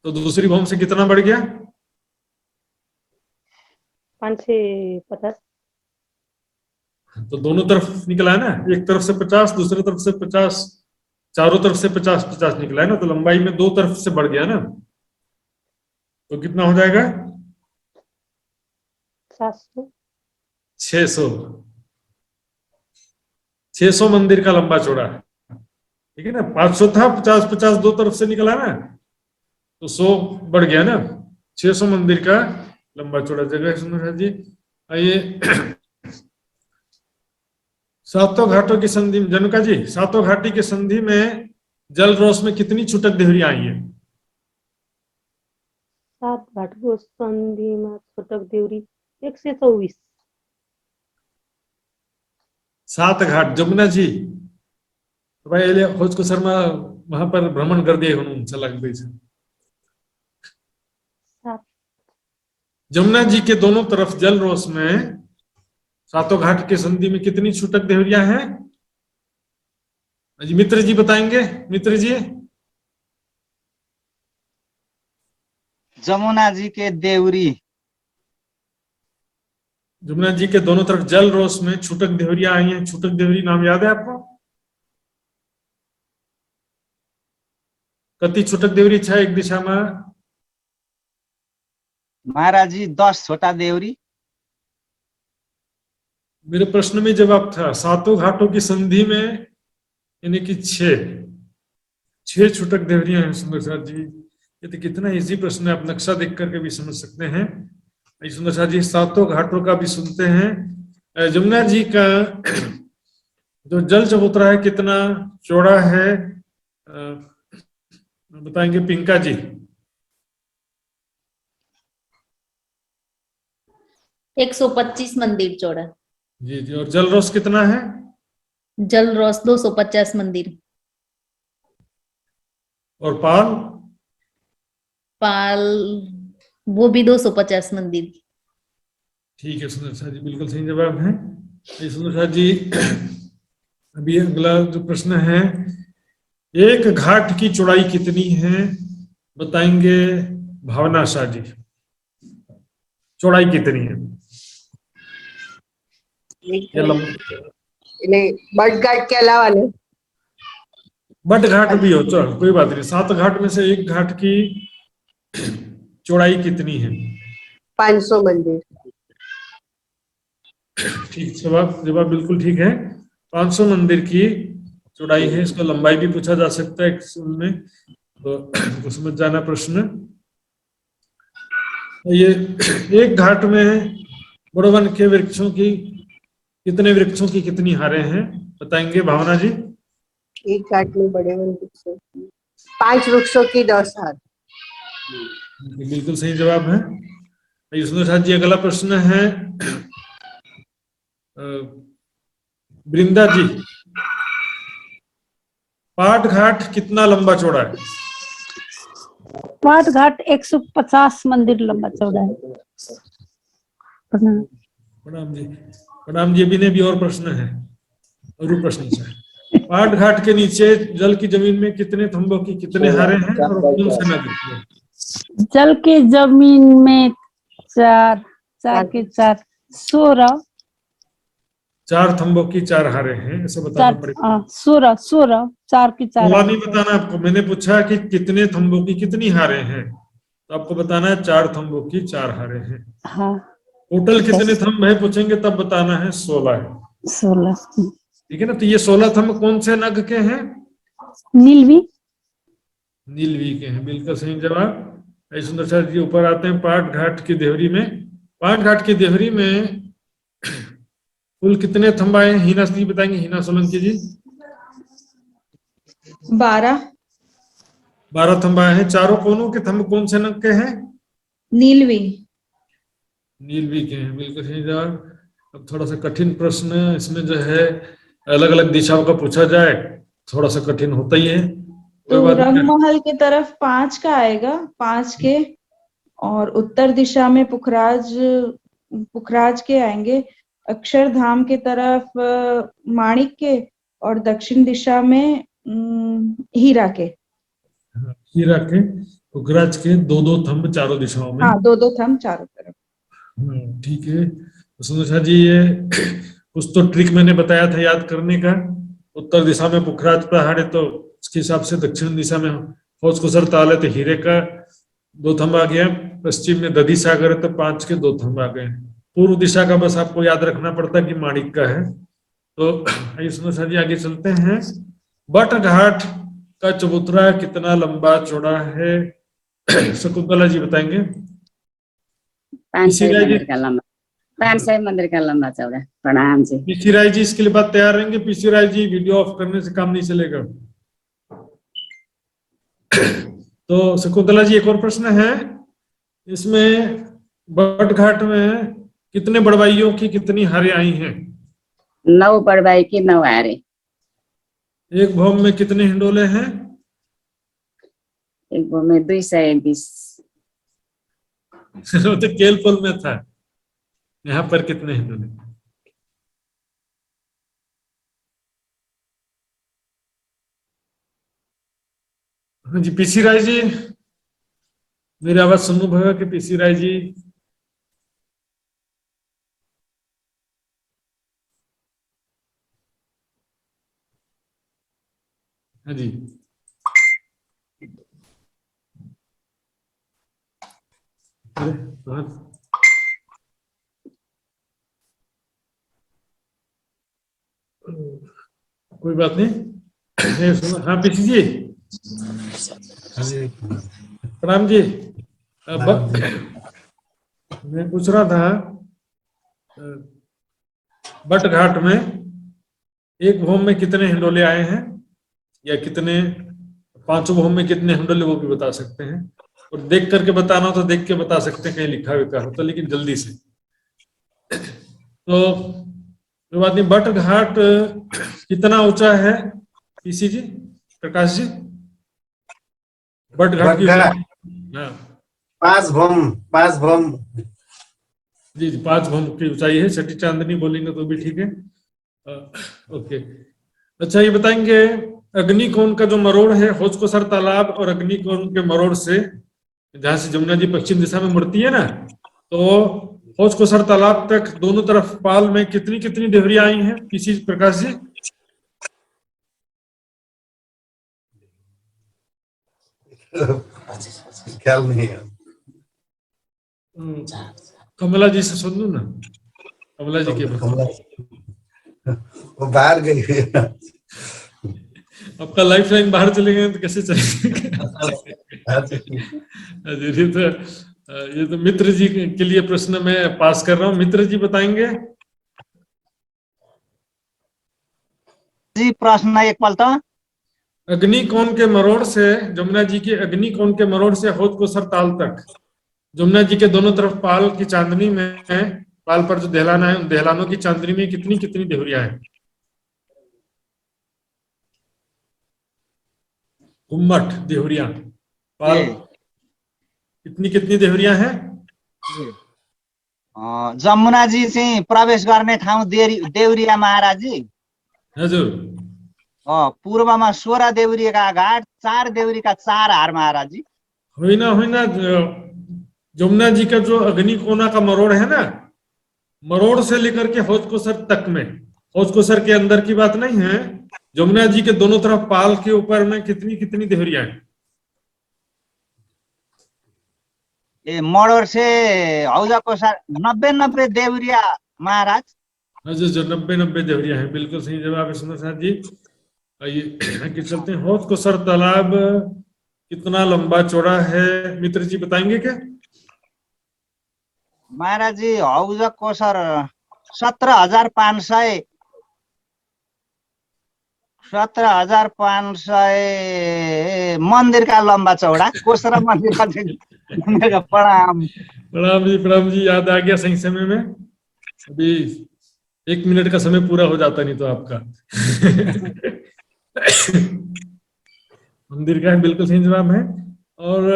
तो दूसरी भूमि से कितना बढ़ गया? 5 से 50। तो दोनों तरफ निकला है ना, एक तरफ से 50, दूसरी तरफ से 50, चारों तरफ से 50-50 निकला है ना, तो लंबाई में दो तरफ से बढ़ गया ना, तो कितना हो जाएगा? 700। 600 मंदिर का लंबा चौड़ा है, ठीक है ना। 500 था, 50-50 दो तरफ से निकला ना, तो 100 बढ़ गया ना, 600 मंदिर का लंबा चौड़ा जगह। सुंदर जी आइए, सातों घाटों की संधि में, जनका जी, सातों घाटी की संधि में जल रोस में कितनी छुटक देहरियां आई है? 7 घाट को संधि में छुटक देवरी 124। 7 घाट जमुना जी, तो भाई एले खोज को शर्मा वहां पर भ्रमण कर दिए उन्होंने चला गई। जमुना जी के दोनों तरफ जल रोस में सातों घाट के संधि में कितनी छुटक देहरियां हैं? जी मित्र जी बताएंगे, मित्र जी। जमुना जी के देवरी, जमुना जी के दोनों तरफ जल रोस में छुटक देहरियां आई हैं। छुटक देहरी नाम याद है आपको? कति छुटक देवरी छा एक दिशा में? महाराज जी 10 छोटा देवरी। मेरे प्रश्न में जवाब था सातों घाटों की संधि में यानी कि 6 छुटक देवरियां हैं। सुंदर साथ जी, ये तो कितना इजी प्रश्न है, आप नक्शा देख करके भी समझ सकते हैं। सुंदर साथ जी सातों घाटों का भी सुनते हैं। जमुना जी का जो जल चबूतरा है कितना चौड़ा है बताएंगे पिंका जी? 125 मंदिर चौड़ा। जी जी, और जल रोस कितना है? जल रोस 250 मंदिर। और पाल? पाल वो भी 250 मंदिर। ठीक है सुंदर साथ जी, बिल्कुल सही जवाब है। सुंदर साथ जी अभी अगला जो प्रश्न है, एक घाट की चौड़ाई कितनी है बताएंगे भावना शाह जी? चौड़ाई कितनी है? बट घाट के अलावा नहीं, बट घाट भी हो, चलो कोई बात नहीं। 7 घाट में से एक घाट की चौड़ाई कितनी है? 500 मंदिर। ठीक, जवाब बिल्कुल ठीक है। 500 मंदिर की चौड़ाई है। इसको लंबाई भी पूछा जा सकता है में, तो समझ जाना प्रश्न। ये एक घाट में बड़ोवन के वृक्षों की कितने वृक्षों की कितनी हारें हैं बताएंगे भावना जी? एक घाट में बड़े वन वृक्षों की 5 वृक्षों की 10 हार। बिल्कुल सही जवाब है। सुंदर साथ जी अगला प्रश्न है वृंदा जी, पाट घाट कितना लंबा चौड़ा है? पाट घाट 150 मंदिर लंबा चौड़ा है। प्रणाम जी, प्रणाम जी। अभी ने भी और प्रश्न है, और प्रश्न है पाट घाट के नीचे जल की जमीन में कितने थंबों की कितने हारे हैं और कौन से नदी? जल की जमीन में 4 के 4 16। 4 थंबों की 4 हारे हैं, ऐसा बताना पड़ेगा। 16 4 की 4। नहीं बताना आपको, मैंने पूछा कि कितने थंबों की कितनी हारे हैं, तो आपको बताना है 4 थंबों की 4 हारे हैं। हाँ। टोटल कितने थंब है पूछेंगे तब बताना है 16 है। 16, ठीक है ना। तो ये 16 थंब कौन से नग के हैं? नीलवी। नीलवी के हैं, बिल्कुल सही जवाब। सुंदर सर जी ऊपर आते हैं पाट घाट की देहरी में। पाट घाट की देहरी में कुल कितने थंब आए? हिना जी बताएंगे, हिना सोलंकी जी। 12 थंब आए हैं। चारों कोनों के थंब कौन से नग के हैं? नीलवी। नीलवी के हैं, बिल्कुल सही जवाब। अब थोड़ा सा कठिन प्रश्न इसमें जो है अलग अलग दिशाओं का पूछा जाए, थोड़ा सा कठिन होता ही है। तो रंगमहल की तरफ 5 का आएगा, 5 के, और उत्तर दिशा में पुखराज पुखराज के आएंगे, अक्षरधाम के तरफ माणिक के, और दक्षिण दिशा में हीरा के। हीरा के, पुखराज के 2-2 थंब चारों दिशाओं में। हाँ, 2-2 थंब चारों तरफ। ठीक है। तो सुंदर जी, ये कुछ तो ट्रिक मैंने बताया था याद करने का। उत्तर दिशा में पुखराज पहाड़ है तो उसके हिसाब से दक्षिण दिशा में हौज कुसर ताल है तो हीरे का 2 थंब आ गया। पश्चिम में दधी सागर है तो 5 के 2 थंब आ गए। पूर्व दिशा का बस आपको याद रखना पड़ता है कि माणिक का है। तो आइए सुंदर जी आगे चलते हैं। बट घाट का चबूतरा कितना लंबा चौड़ा है? शकुंतला जी बताएंगे। 500 मंदिर का लंबा, 500 मंदिर का लंबा चौड़ा। प्रणाम जी। पीसी राय जी इसके लिए बात तैयार रहेंगे? PC Rai ji, video off करने से काम नहीं चलेगा। तो शकुंतला जी, एक और प्रश्न है इसमें, बट घाट में कितने बड़वाइयों की कितनी हारें आई हैं? 9 बड़वाई की 9 हारें। एक भौम में कितने हिंडोले हैं? एक भौम में 220। तो केलपल में था, यहाँ पर कितने हिंडोले? हाँ जी, पीसी राय जी, मेरी आवाज सुनो भगा के पीसी राय जी। हाँ जी, कोई बात नहीं, सुनो। हाँ पीसी जी, प्रणाम जी। मैं पूछ रहा था, बट घाट में एक भौम में कितने हिंडोले आए हैं, या कितने, 5 भौम में कितने हिंडोले, वो भी बता सकते हैं। और देख करके बताना हो तो देख के बता सकते हैं, कहीं लिखा हुआ हो तो, लेकिन जल्दी से। तो कोई बात नहीं। बट घाट कितना ऊंचा है PC ji, Prakash ji? But घाट की 5 भौम। जी 5 भौम की ऊंचाई है। छठी चांदनी बोलेंगे तो भी ठीक है। ओके, अच्छा ये बताएंगे, अग्निकोण का जो मरोड़ है, हौज कुसर तालाब और अग्निकोण के मरोड़ से, जहां से जमुना जी पश्चिम दिशा में मुड़ती है ना, तो हौज कुसर तालाब तक दोनों तरफ पाल में कितनी कितनी देहरियां आई हैं पीसी प्रकाश जी? ख्याल नहीं है। कमला जी से सुन लो ना। कमला जी के वो बाहर गई है। आपका लाइफ लाइन बाहर चले गए तो कैसे चलेगा? ये तो मित्र जी के लिए प्रश्न मैं पास कर रहा हूँ। मित्र जी बताएंगे जी प्रश्न एक पल्ट। अग्निकोण के मरोड़ से, जमुना जी के अग्निकोण के मरोड़ से हौज कुसर ताल तक, जमुना जी के दोनों तरफ पाल की चांदनी में, पाल पर जो दहलाना है, उन दहलानों की चांदनी में कितनी कितनी देहरियां हैं? घुम्मट देहरियां, पाल कितनी कितनी देहरियां हैं? जमुना जी चाहिँ प्रवेश गर्ने ठाउँ देउरिया महाराज जी। हजुर। पूर्वमा 16 देउरी का घाट, 4 देउरी का 4 हार महाराज जी। होइन होइन, जमुना जी का जो अग्निकोना का मरोड़ है ना, मरोड़ से लेकर के हौज कुसर तक में, हौज कुसर के अंदर की बात नहीं है, जमुना जी के दोनों तरफ पाल के ऊपर में कितनी कितनी देहरियां हैं? मरोड़ से हौजा कुसर 90 देउरिया महाराज। हजुर, जो 90 देहरियां हैं, बिल्कुल सही जवाब है सुंदर साहब जी। आइए चलते हैं। हौज कुसर तालाब कितना लंबा चौड़ा है, मित्र जी बताएंगे क्या? महाराज जी हौजा कुसर 17,500 मंदिर का लंबा चौड़ा। कोसरा मंदिर का प्रणाम। प्रणाम जी, याद आ गया सही समय में। अभी 1 मिनट का समय पूरा हो जाता नहीं तो आपका। मंदिर का है, बिल्कुल सही जवाब है। और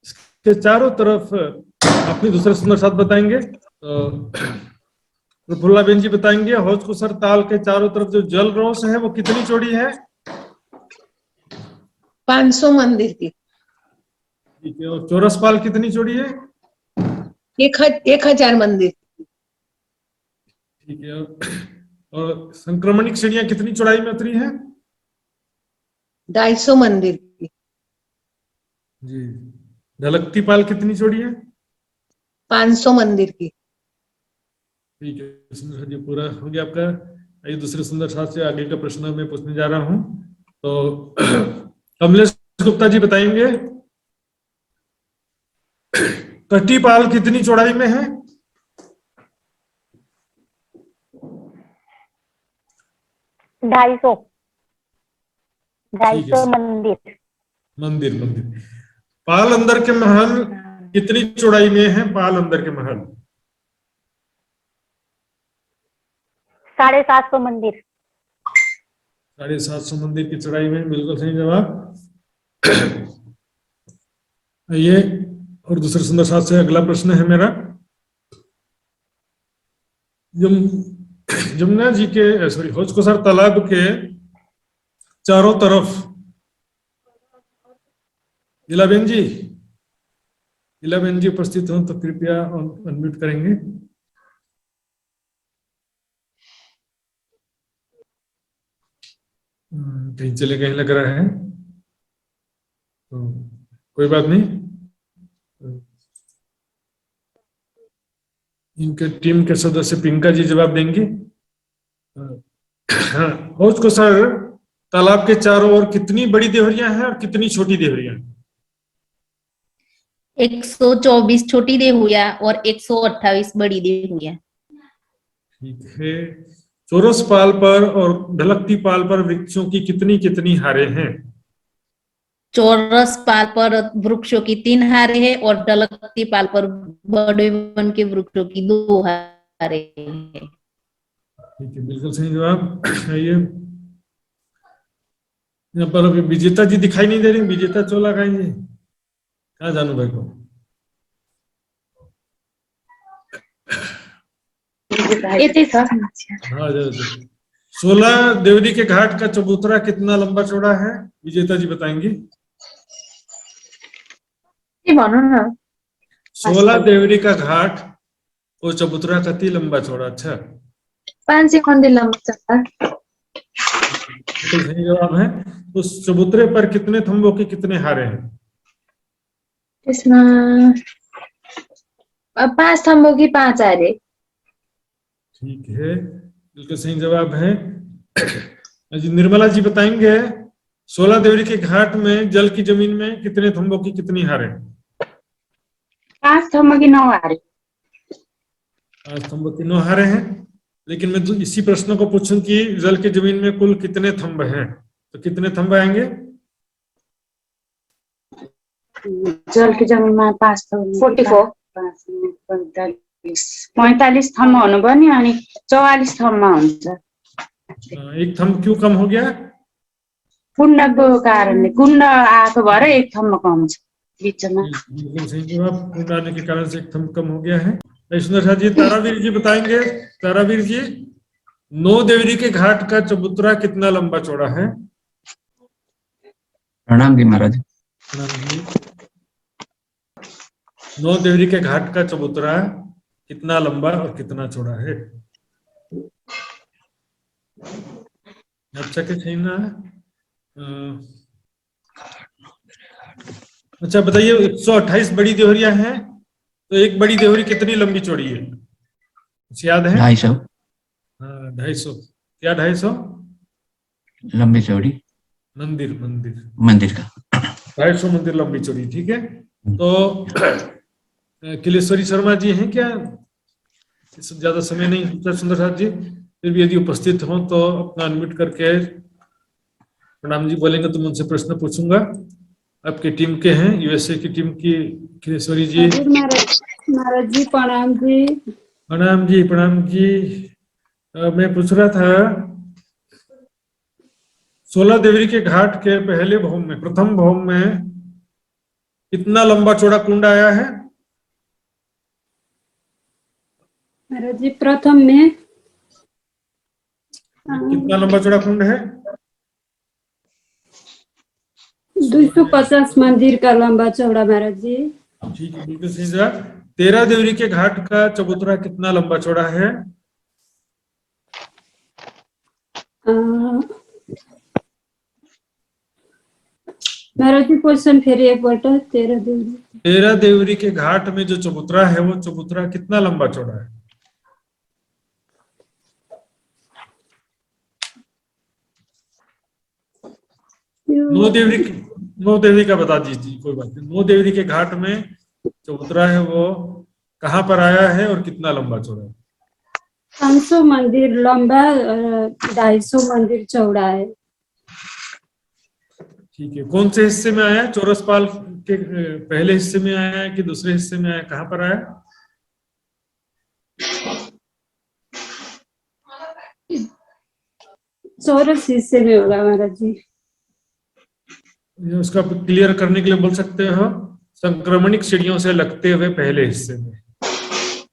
इसके चारों तरफ अपनी दूसरे सुंदर साथ बताएंगे। तो प्रफुल्ला बेन जी बताएंगे हौज कुसर ताल के चारों तरफ जो जल रोस है वो कितनी चौड़ी है? 500 मंदिर की। ठीक है। और चौरस पाल कितनी चौड़ी है? 1000 मंदिर। ठीक है। और संक्रमणिक सीढ़ियां कितनी चौड़ाई में उतरी है? 250 मंदिर की। जी। ढलकती पाल कितनी चौड़ी है? 500 मंदिर की। ठीक है सुंदर जी, पूरा हो गया आपका। आइए दूसरे सुंदर साथ से आगे का प्रश्न मैं पूछने जा रहा हूं। तो कमलेश गुप्ता जी बताएंगे कटी पाल कितनी चौड़ाई में है? 250 मंदिर। मंदिर मंदिर। पाल अंदर के महल कितनी चौड़ाई में है? पाल अंदर के महल 750 मंदिर। 750 मंदिर की चौड़ाई में, बिल्कुल सही जवाब। ये और दूसरे सुंदर साथ से अगला प्रश्न है मेरा। यमुना जी के हौज कुसर तालाब के चारों तरफ, इलाबेन जी उपस्थित हो तो कृपया अनम्यूट करेंगे। कहीं चले गए लग रहा है, तो कोई बात नहीं, इनके टीम के सदस्य पिंका जी जवाब देंगे। हाँ, हौज कुसर तालाब के चारों ओर कितनी बड़ी देवरियां हैं और कितनी छोटी देवरियां? 124 छोटी देहुरिया और 128 बड़ी देहुरिया। ठीक है। चौरस पाल पर और ढलकती पाल पर वृक्षों की कितनी कितनी हारें हैं? चौरस पाल पर वृक्षों की 3 हारें हैं और ढलकती पाल पर बड़े वन के वृक्षों की 2 हारें हैं। ठीक है, बिल्कुल सही जवाब। आइए यहाँ पर अभी विजेता जी दिखाई नहीं दे रही, विजेता चोला खाएंगे कहाँ जानू भाई को? हाँ 16 देवरी के घाट का चबूतरा कितना लंबा चौड़ा है? विजेता जी बताएंगे। 16 देवरी का घाट वो चबूतरा कति लंबा चौड़ा? अच्छा 5 खंडे लंबा चौड़ा। सही जवाब है। उस चबूतरे पर कितने थंबों के कितने हारे हैं? इसमें 5 थंबों की 5 हारे। ठीक है, बिल्कुल सही जवाब है। जी निर्मला जी बताएंगे 16 देवरी के घाट में जल की जमीन में कितने थंबों की कितनी हारे? 5 थंबों की 9 हारे। 5 थंबों की 9 हारे हैं। लेकिन मैं तो इसी प्रश्न को पूछूं कि जल की जमीन में कुल कितने थंब हैं, तो कितने थंब आएंगे? जल की जमीन में 5 44 45 थम्म हुनुभयो नि, अनि 44 थम्म हुन्छ। एक थंब क्यों कम हो गया? कुण्डको कारणले, कुण्ड आएको भएर 1 थम्म कम छ बीचमा। कुण्ड आने के कारण से 1 थंब कम हो गया है। सुंदर जी तारावीर जी बताएंगे। तारावीर जी 9 देवरी के घाट का चबूतरा कितना लंबा चौड़ा है? प्रणाम जी महाराज। 9 देवरी के घाट का चबूतरा कितना लंबा और कितना चौड़ा है? अच्छा के सही ना? अच्छा बताइए 128 बड़ी देवरियां हैं, तो एक बड़ी देवरी कितनी लंबी चौड़ी है? कुछ याद है? 250। हाँ 250। क्या 250? लंबी चौड़ी मंदिर का 250 मंदिर लंबी चौड़ी। ठीक है। तो किलेश्वरी शर्मा जी हैं क्या? ज्यादा समय नहीं होता सुंदर साथ जी, फिर भी यदि उपस्थित हो तो अपना अनम्यूट करके प्रणाम जी बोलेंगे तो मैं उनसे प्रश्न पूछूंगा। आपकी टीम के हैं, यूएसए की टीम की किलेश्वरी जी। महाराज जी प्रणाम जी। प्रणाम जी प्रणाम जी। मैं पूछ रहा था 16 देवरी के घाट के पहले भौम में, प्रथम भौम में कितना लंबा चौड़ा कुंड आया है? महाराज जी प्रथम में कितना लंबा चौड़ा कुंड है? 250 मंदिर का लंबा चौड़ा महाराज जी। ठीक है, बिल्कुल सही जवाब। 13 देवरी के घाट का चबूतरा कितना लंबा चौड़ा है? महाराज जी क्वेश्चन फिर एक बार 13 देवरी। 13 देवरी के घाट में जो चबूतरा है वो चबूतरा कितना लंबा चौड़ा है? नौ देवरी का बता दीजिए, कोई बात नहीं। 9 देवरी के घाट में चबूतरा है वो कहाँ पर आया है और कितना लंबा चौड़ा है? 500 मंदिर लंबा, 250 मंदिर चौड़ा है। ठीक है, कौन से हिस्से में आया? चौरस पाल के पहले हिस्से में आया है कि दूसरे हिस्से में आया? कहाँ पर आया? चौरस हिस्से में होगा महाराज जी। उसका क्लियर करने के लिए बोल सकते हो संक्रमणिक सीढ़ियों से लगते हुए पहले हिस्से में।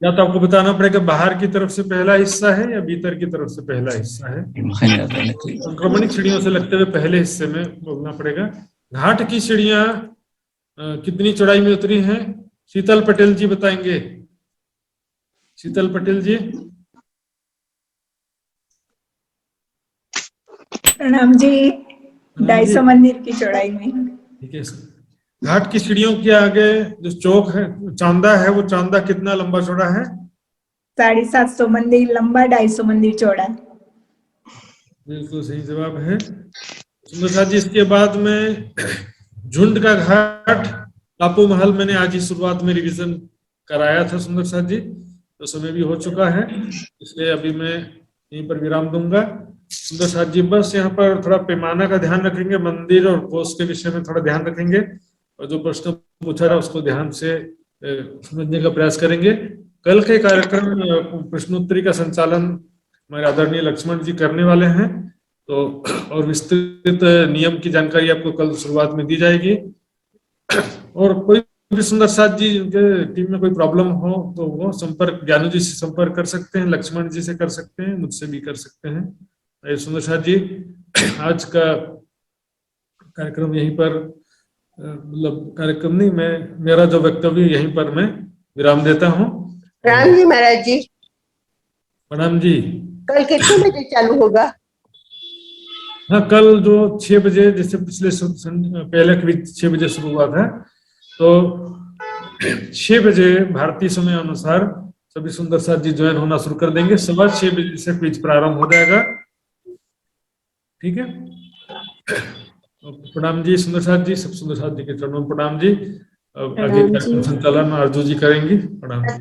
या तो आपको बताना पड़ेगा बाहर की तरफ से पहला हिस्सा है या भीतर की तरफ से पहला हिस्सा है। संक्रमणिक सीढ़ियों से लगते हुए पहले हिस्से में बोलना पड़ेगा। घाट की सीढ़ियां कितनी चौड़ाई में उतरी हैं? शीतल पटेल जी बताएंगे। शीतल पटेल जी। प्रणाम जी। 250 मंदिर की चौड़ाई में। ठीक है, घाट की सीढ़ियों के आगे जो चौक है, चांदा है, वो चांदा कितना लंबा चौड़ा है? 750 मंदिर लंबा, 250 मंदिर चौड़ा। बिल्कुल सही जवाब है सुंदर साथ जी। इसके बाद में झुंड का घाट टापू महल मैंने आज ही शुरुआत में रिवीजन कराया था सुंदर साथ जी, तो समय भी हो चुका है, इसलिए अभी मैं यहीं पर विराम दूंगा। सुंदर साथ जी बस यहाँ पर थोड़ा पैमाना का ध्यान रखेंगे, मंदिर और कोष के विषय में थोड़ा ध्यान रखेंगे, और जो प्रश्न पूछा रहा उसको ध्यान से समझने का प्रयास करेंगे। कल के कार्यक्रम प्रश्नोत्तरी का संचालन हमारे आदरणीय लक्ष्मण जी करने वाले हैं, तो और विस्तृत नियम की जानकारी आपको कल शुरुआत में दी जाएगी। और कोई भी सुंदर साथ जी के टीम में कोई प्रॉब्लम हो तो वो संपर्क ज्ञानू जी से संपर्क कर सकते हैं, लक्ष्मण जी से कर सकते हैं, मुझसे भी कर सकते हैं। सुंदर साथ जी आज का कार्यक्रम यहीं पर, मतलब कार्यक्रम नहीं, मैं मेरा जो वक्तव्य यहीं पर मैं विराम देता हूँ। राम जी महाराज जी। प्रणाम जी। कल कितने बजे चालू होगा? हाँ, कल जो 6 बजे, जैसे पिछले पहले कभी 6 बजे शुरू हुआ था, तो 6 बजे भारतीय समय अनुसार सभी सुंदर साथ जी ज्वाइन होना शुरू कर देंगे। 6:15 बजे से क्विज प्रारंभ हो जाएगा। ठीक है, प्रणाम जी सुंदर साथ जी, सब सुंदर साथ जी के चरणों में प्रणाम जी। अब आगे कार्यक्रम संचालन आरजू जी करेंगी। प्रणाम जी।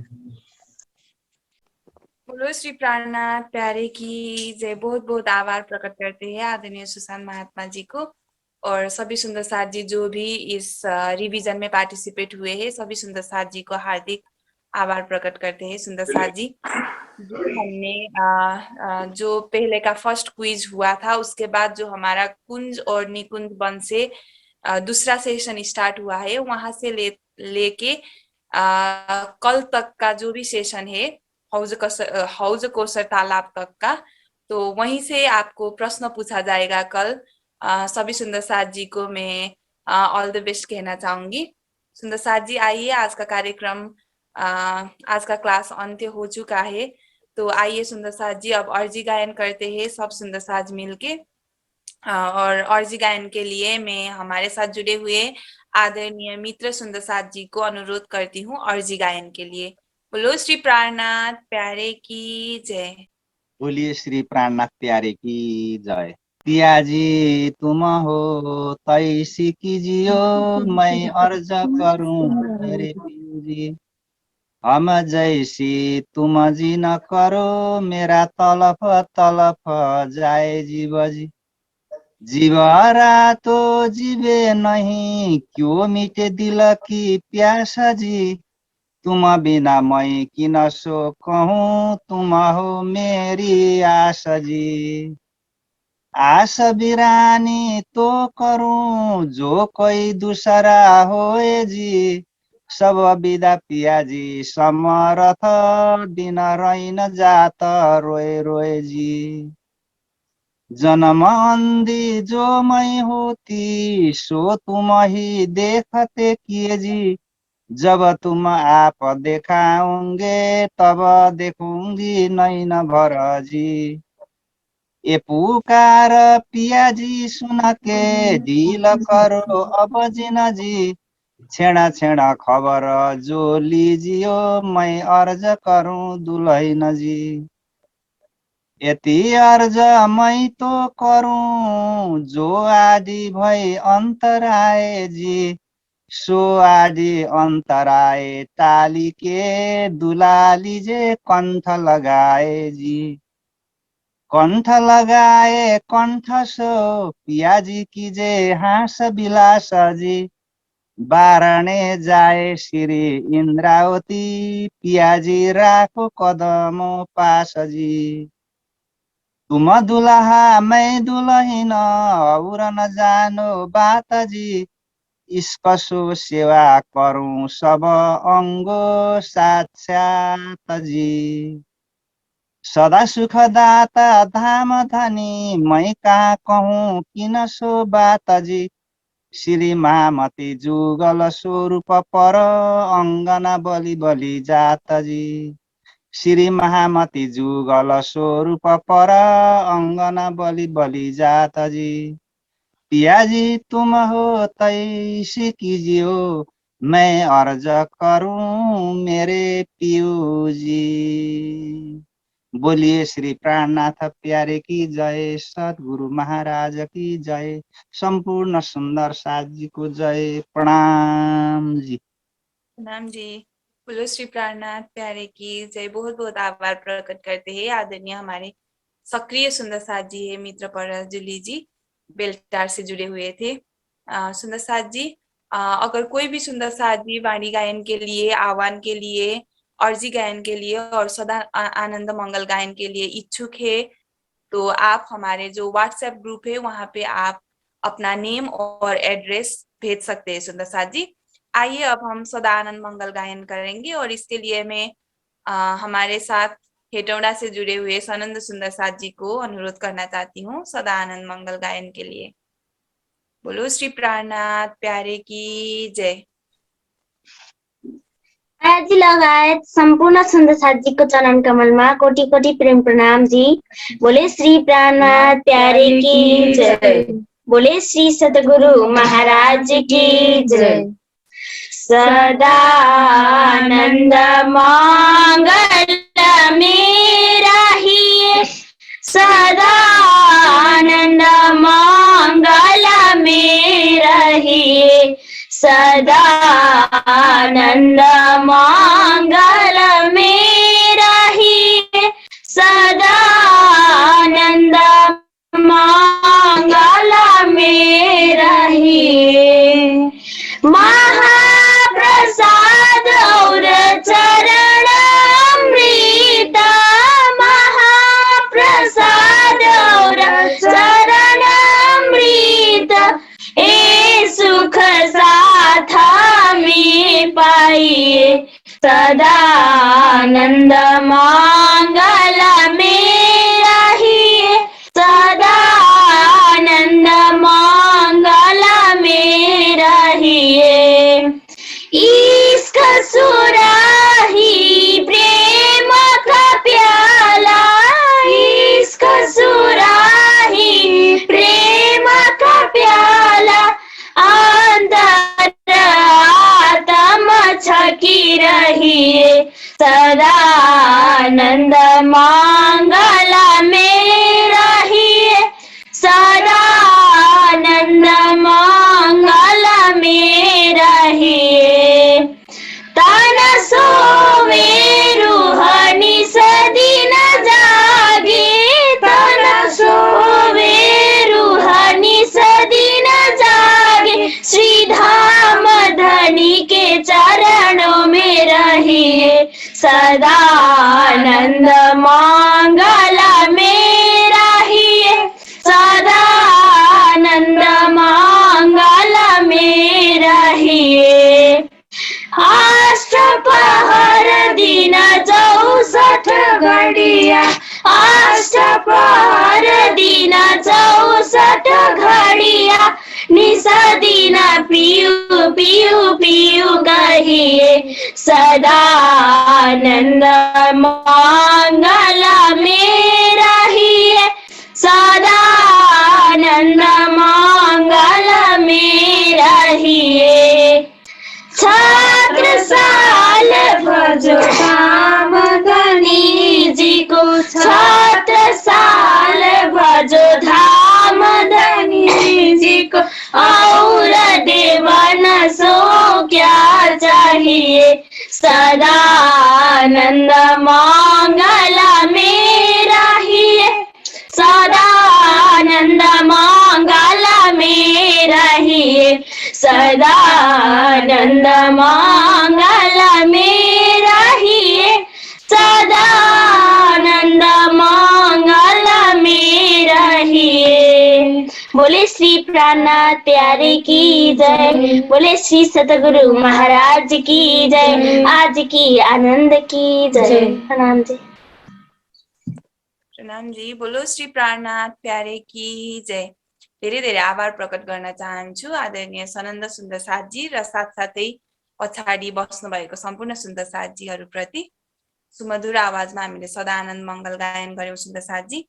बोलो श्री प्राणनाथ प्यारे की जय। बहुत बहुत आभार प्रकट करते हैं आदरणीय सुशांत महात्मा जी को, और सभी सुंदर साथ जी जो भी इस रिवीजन में पार्टिसिपेट हुए हैं, सभी सुंदर साथ जी को हार्दिक आभार प्रकट करते हैं। सुंदर साथ जी, जो हमने जो पहले का फर्स्ट क्विज हुआ था, उसके बाद जो हमारा कुंज और निकुंज वन से दूसरा सेशन स्टार्ट हुआ है, वहां से लेके कल तक का जो भी सेशन है हौज कोसर तालाब तक का, तो वहीं से आपको प्रश्न पूछा जाएगा कल। सभी सुंदर साथ जी को मैं ऑल द बेस्ट कहना चाहूंगी। सुंदर साथ जी आइए, आज का कार्यक्रम आज का क्लास अंत्य हो चुका है, तो आइए सुंदर साथ जी अब अर्जी गायन करते हैं सब सुंदर साथ मिलके। और अर्जी गायन के लिए मैं हमारे साथ जुड़े हुए आदरणीय मित्र सुंदर साथ जी को अनुरोध करती हूँ अर्जी गायन के लिए। बोलो श्री प्राणनाथ प्यारे की जय। बोलिए श्री प्राणनाथ प्यारे की जय। पियाजी तुम हो तैसी कीजियो, मैं अर्ज करूं मेरे पियूजी। हम जैसी तुम जी न करो, मेरा तलफ तलफ जाए जीव जी। जीवरा तो जीवे नहीं, क्यों मिटे दिल की प्यास जी। तुम बिना मैं किन सो कहूँ, तुम हो मेरी आस जी। आस बिरानी तो करूं, जो कोई दूसरा होए जी। सब बिदा पियाजी समरथ दिन रैन जात रोए रोए जी जन्म अंधी जो मैं होती सो तुम ही देखते किए जी जब तुम आप दिखाओगे तब देखूंगी नैन भर जी ये पुकार पिया जी सुन के दिल करो अब जिना जी छेड़ा छेड़ा खबर जो लीजियो मैं अर्ज करूं दुल्हन जी यति अर्ज मैं तो करूं जो आदि भई अंतराए जी सो आदि अंतराए ताली के दुलाली जे कंठ लगाए जी कंठ लगाए कंठ सो पियाजी की जे हास विलास जी बारणे जाए श्री इंद्रावती पियाजी राखो कदम पास जी तुम दुल्हा मैं दुल्हन और न जानो बात जी इसको सेवा करूं सब अंगो साक्षात जी सदा सुखदाता धाम धनी मैं कहाँ कहूँ किन सो बात जी श्री महामती जुगल स्वरूप पर अंगना बलि बलि जात जी श्री महामती जुगल स्वरूप पर अंगना बलि बलि जात जी पियाजी तुम हो तैसी कीजियो मैं अर्ज करूं मेरे पियू जी बोलिए श्री प्राणनाथ प्यारे की जय सद्गुरु महाराज की जय संपूर्ण सुंदर साथ जी को जय प्रणाम जी प्रणाम जी। बोलो श्री प्राणनाथ प्यारे की जय। बहुत बहुत आभार प्रकट करते हैं आदरणीय हमारे सक्रिय सुंदर साथ जी है मित्र परस जुली जी बेलटार से जुड़े हुए थे। सुंदर साथ जी अगर कोई भी सुंदर साथ जी वाणी गायन के लिए आह्वान के लिए अर्जी गायन के लिए और सदा आनंद मंगल गायन के लिए इच्छुक है तो आप हमारे जो व्हाट्सएप ग्रुप है वहां पे आप अपना नेम और एड्रेस भेज सकते हैं सुंदर साथ जी। आइए अब हम सदा आनंद मंगल गायन करेंगे और इसके लिए मैं हमारे साथ हेटौड़ा से जुड़े हुए सनंद सुंदर साथ जी को अनुरोध करना चाहती हूँ सदा आनंद मंगल गायन के लिए। बोलो श्री प्राणनाथ प्यारे की जय। जी लगायत संपूर्ण सुंदर साथ जी को चरण कमल में कोटि कोटि प्रेम प्रणाम जी। बोले श्री प्राणनाथ प्यारे की जय। बोले श्री सतगुरु महाराज की जय। सदा आनंद मंगल में रहिए सदा आनंद मंगल में रहिए सदा आनंद मंगल में रहिए सदा आनंद मंगल में रहिए। महाप्रसाद और चरण अमृत महाप्रसाद और चरण अमृत ए सुख साथ में पाइए सदा आनंद मंगल में रहिए सदा आनंद मंगल में रहिए। इसका सुराही प्रेम का प्याला इसका सुराही प्रेम का प्याला अंदर आत्मा छकी रहिए सदा आनंद मंगल में रहिए सदा आनंद मंगल में रहिए। तन सोवे रूह निस दिन जागे तन सोवे रूह निस दिन जागे श्री धाम धनी के चरणों में रहिए सदा आनंद मंगल में रहिए सदा आनंद मंगल में रहिए। अष्टप्रहर दिन 64 घडिया अष्टप्रहर दिन 64 घडिया निस दिन पियु पियु पियु कहिए सदा आनंद मंगल में रहिए सदा आनंद मंगल में रहिए छत्रसाल भजो धाम धनी जी को छत्रसाल भजो धाम धनी जी को और देवन सो क्या चाहिए सदा आनंद मंगल में रहिए सदा आनंद मंगल में रहिए सदा आनंद मंगल में रहिए सदा आनंद मंगल में रहिए। बोले श्री प्राणनाथ प्यारे की जय, बोले श्री सतगुरु महाराज की जय, आज की आनंद की जय। प्रणाम जी। प्रणाम जी। बोलो श्री प्राणनाथ प्यारे की जय। धेरै धेरै आभार प्रकट गर्न चाहन्छु आदरणीय सनन्द सुन्दर साथजी र साथसाथै पछाडि बस्नु भएको सम्पूर्ण सुन्दर साथजीहरूप्रति। सुमधुर आवाजमा हामीले सदा आनन्द मङ्गल गायन गर्यौं सुन्दर साथजी।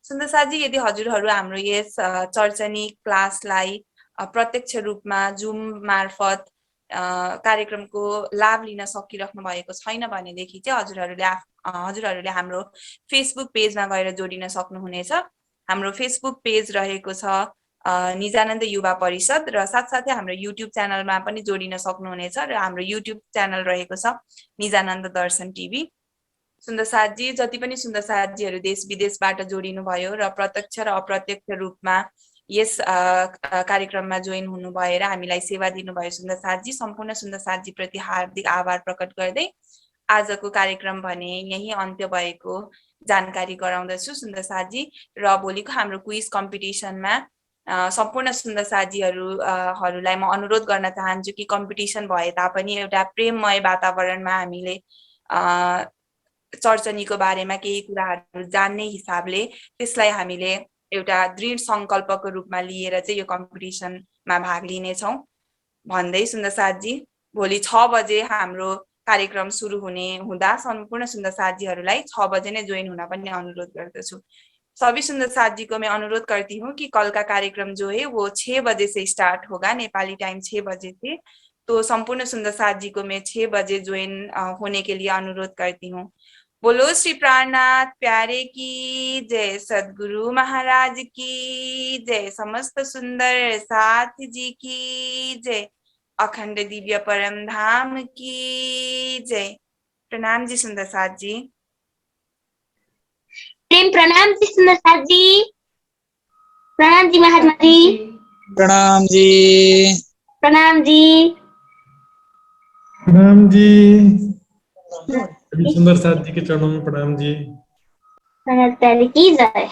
सुन्दर साथजी, यदि हजुरहरू हाम्रो यस चर्चनी क्लासलाई प्रत्यक्ष रूपमा जुम मार्फत कार्यक्रमको लाभ लिन सकिराख्नु भएको छैन भनेदेखि चाहिँ हजुरहरूले हाम्रो फेसबुक पेजमा गएर जोडिन सक्नुहुनेछ। हाम्रो फेसबुक पेज रहेको छ निजानन्द युवा परिषद र साथसाथै हाम्रो युट्युब च्यानलमा पनि जोडिन सक्नुहुनेछ र हाम्रो युट्युब च्यानल रहेको छ निजानन्द दर्शन टिभी। सुन्दर साथजी, जति पनि सुन्दर साथजीहरू देश विदेशबाट जोडिनु भयो र प्रत्यक्ष र अप्रत्यक्ष रूपमा यस कार्यक्रममा जोइन हुनु भएर हामीलाई सेवा दिनुभयो सुन्दर साथजी, सम्पूर्ण सुन्दर साथजी प्रति हार्दिक आभार प्रकट गर्दै आजको कार्यक्रम भने यही अन्त्य भएको जानकारी गराउँदछु सुन्दर साथजी। र भोलिको हाम्रो क्विज कम्पिटिसनमा सम्पूर्ण सुन्दर साथजीहरूलाई म अनुरोध गर्न चाहन्छु कि कम्पिटिसन भए तापनि एउटा प्रेममय वातावरणमा हामीले चर्चनीको बारेमा केही कुराहरू जान्ने हिसाबले त्यसलाई हामीले एउटा दृढ संकल्पको रूपमा लिएर चाहिँ यो कम्पिटिसनमा भाग लिनेछौँ भन्दै सुन्दर साथजी भोलि 6 बजे हाम्रो कार्यक्रम शुरू हुँदा सम्पूर्ण सुन्दर साथजीहरूलाई 6 बजे ने ज्वाइन होना पनि अनुरोध गर्दछु। सभी सुंदर साथजी को मैं अनुरोध करती हूँ कि कल का कार्यक्रम जो है वो 6 बजे से स्टार्ट होगा, नेपाली टाइम 6 बजे से। तो संपूर्ण सुंदर साथजी को मैं 6 बजे ज्वाइन होने के लिए अनुरोध करती हूँ। बोलो श्री प्राणनाथ प्यारे की जय, सद्गुरु महाराज की जय, समस्त सुंदर साथ जी की जय, अखंड दिव्य परम धाम की जय। प्रणाम जी सुंदर साथ जी। प्रेम प्रणाम जी सुंदर साथ जी। प्रणाम जी महात्मा जी। प्रणाम जी। प्रणाम जी। प्रणाम जी। सुंदर साथ जी के चरणों में प्रणाम जी। प्यारे की जय।